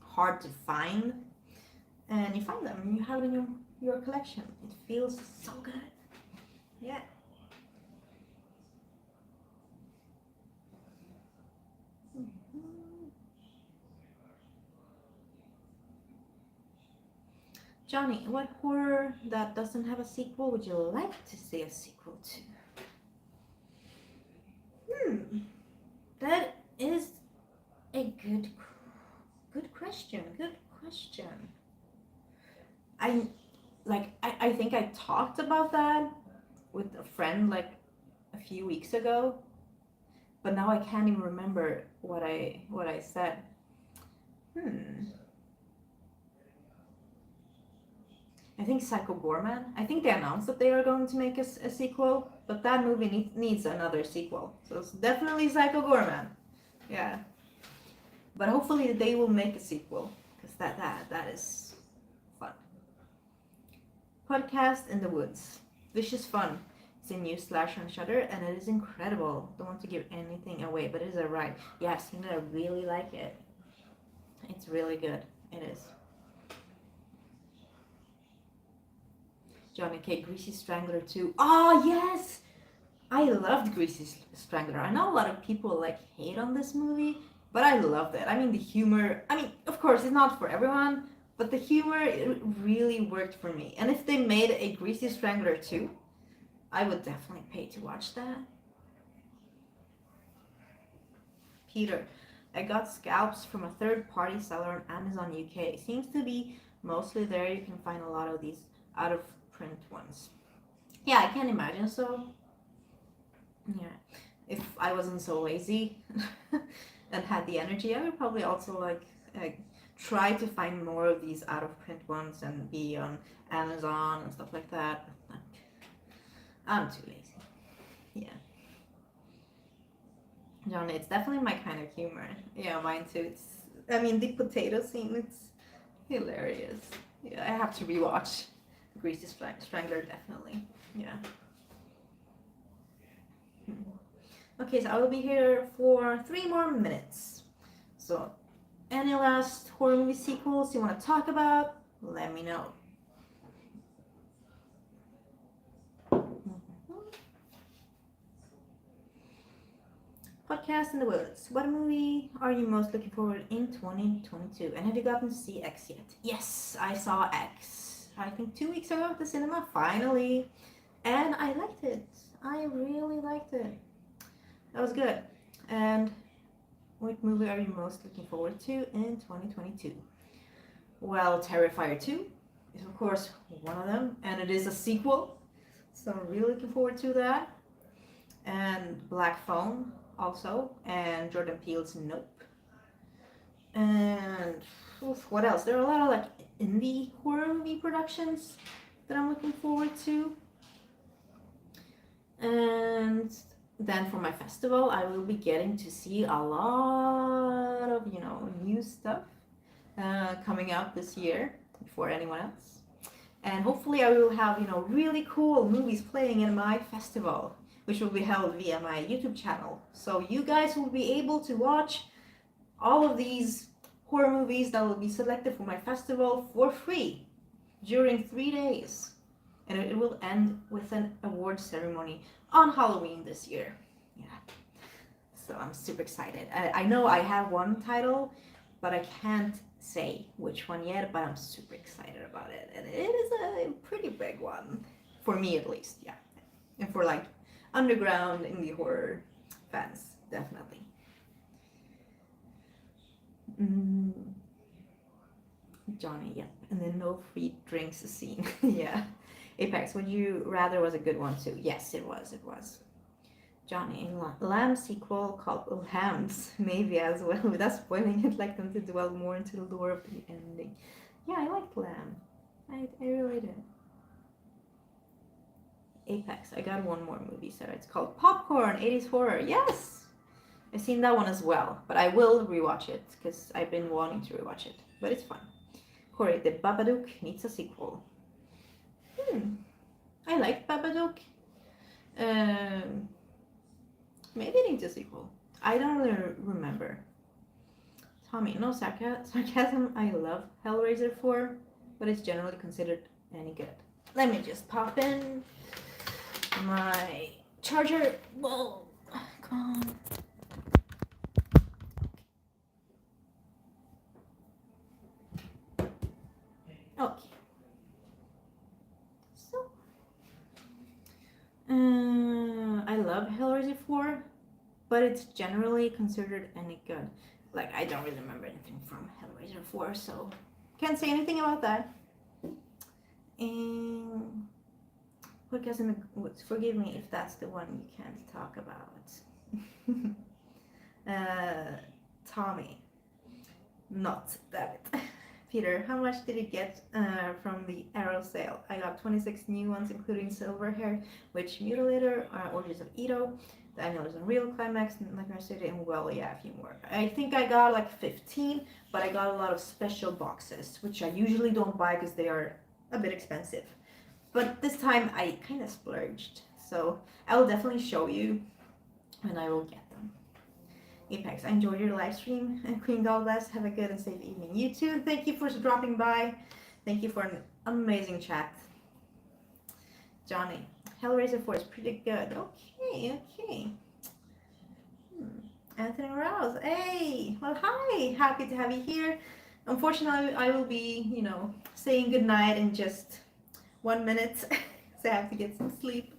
hard to find, and you find them and you have it in your collection, it feels so good. Yeah. Johnny, what horror that doesn't have a sequel would you like to see a sequel to? question. I think I talked about that with a friend like a few weeks ago, but now I can't even remember what I said. I think Psycho Gorman. I think they announced that they are going to make a sequel, but that movie needs another sequel. So it's definitely Psycho Gorman. Yeah. But hopefully they will make a sequel, because that is fun. Podcast in the Woods. Vicious Fun. It's a new slasher on Shudder, and it is incredible. Don't want to give anything away, but it is a ride. Yeah, I've seen it. I really like it. It's really good. It is. Johnny K. Greasy Strangler 2. Oh, yes! I loved Greasy Strangler. I know a lot of people like hate on this movie, but I loved it. I mean, the humor, of course, it's not for everyone, but the humor, it really worked for me. And if they made a Greasy Strangler 2, I would definitely pay to watch that. Peter, I got scalps from a third-party seller on Amazon UK. Seems to be mostly there. You can find a lot of these out-of-print ones. Yeah, I can imagine so. Yeah, if I wasn't so lazy and had the energy, I would probably also like try to find more of these out-of-print ones and be on Amazon and stuff like that. But I'm too lazy. Yeah. Johnny, it's definitely my kind of humor. Yeah, mine too. The potato scene, it's hilarious. Yeah, I have to rewatch Greasy Strangler, definitely. Yeah. Okay, so I will be here for 3 more minutes. So, any last horror movie sequels you want to talk about? Let me know. Podcast in the Woods. What movie are you most looking forward in 2022? And have you gotten to see X yet? Yes, I saw X. I think 2 weeks ago at the cinema, finally. And I liked it. I really liked it. That was good. And what movie are you most looking forward to in 2022? Well, Terrifier 2 is of course one of them, and it is a sequel. So I'm really looking forward to that. And Black Phone also, and Jordan Peele's Nope. And what else? There are a lot of like indie horror movie productions that I'm looking forward to. And then for my festival, I will be getting to see a lot of, new stuff coming out this year before anyone else. And hopefully I will have, really cool movies playing in my festival, which will be held via my YouTube channel. So you guys will be able to watch all of these horror movies that will be selected for my festival for free during 3 days. And it will end with an award ceremony on Halloween this year. Yeah. So I'm super excited. I know I have one title, but I can't say which one yet, but I'm super excited about it. And it is a pretty big one. For me at least, yeah. And for like underground indie horror fans, definitely. Johnny, yeah. And then no free drinks scene. Yeah. Apex, Would You Rather was a good one too. Yes, it was. Johnny, Lamb sequel called Lambs, maybe as well, without spoiling it, like them to dwell more into the lore of the ending. Yeah, I liked Lamb. I really did. Apex, I got one more movie, so it's called Popcorn, 80s Horror. Yes! I've seen that one as well, but I will rewatch it, because I've been wanting to rewatch it. But it's fun. Corey, The Babadook needs a sequel. I liked Babadook. Maybe it needs a sequel. I don't really remember. Tommy, no sarcasm. I love Hellraiser 4, but it's generally considered any good. Let me just pop in my charger. Whoa, come on. Okay. So, I love Hellraiser 4, but it's generally considered any good. Like, I don't really remember anything from Hellraiser 4, so can't say anything about that. And Podcast in the Woods. Forgive me if that's the one you can't talk about. Tommy. Not David. Peter, how much did you get from the Arrow sale? I got 26 new ones, including Silver Hair, Witch Mutilator, Orgies of Ito, The Annuals and Real Climax, Nightmare City, and well, yeah, a few more. I think I got like 15, but I got a lot of special boxes, which I usually don't buy because they are a bit expensive. But this time I kind of splurged, so I will definitely show you when I will get them. Apex, I enjoyed your live stream, and Queen God bless. Have a good and safe evening. You too. Thank you for dropping by. Thank you for an amazing chat. Johnny, Hellraiser 4 is pretty good. Okay. Anthony Rouse, hey, well, hi. Happy to have you here. Unfortunately, I will be, saying goodnight in just 1 minute, so I have to get some sleep.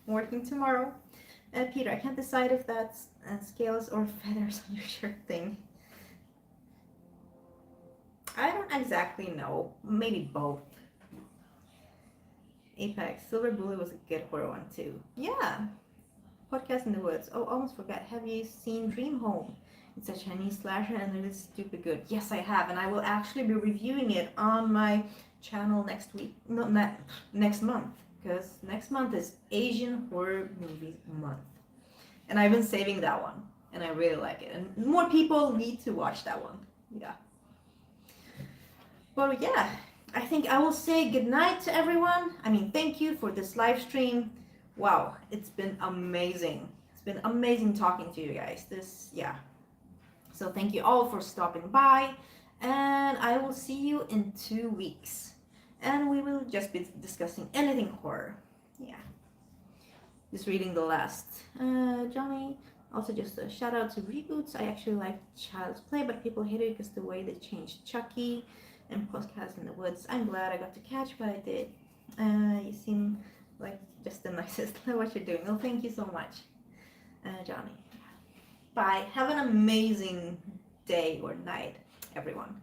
I'm working tomorrow. Peter, I can't decide if that's scales or feathers on your shirt thing. I don't exactly know. Maybe both. Apex, Silver Bullet was a good horror one too. Yeah. Podcast in the Woods. Oh, almost forgot. Have you seen Dream Home? It's a Chinese slasher and it is stupid good. Yes, I have, and I will actually be reviewing it on my channel next week. No, not next month, because next month is Asian Horror Movie Month. And I've been saving that one, and I really like it. And more people need to watch that one. Yeah. But yeah, I think I will say goodnight to everyone. Thank you for this live stream. Wow, it's been amazing. It's been amazing talking to you guys. So thank you all for stopping by, and I will see you in 2 weeks. And we will just be discussing anything horror. Yeah. Just reading the last. Johnny, also just a shout out to reboots. I actually like Child's Play, but people hate it because the way they changed Chucky and Podcast in the Woods. I'm glad I got to catch what I did. You seem like just the nicest. What you're doing. Well, thank you so much, Johnny. Bye. Have an amazing day or night, everyone.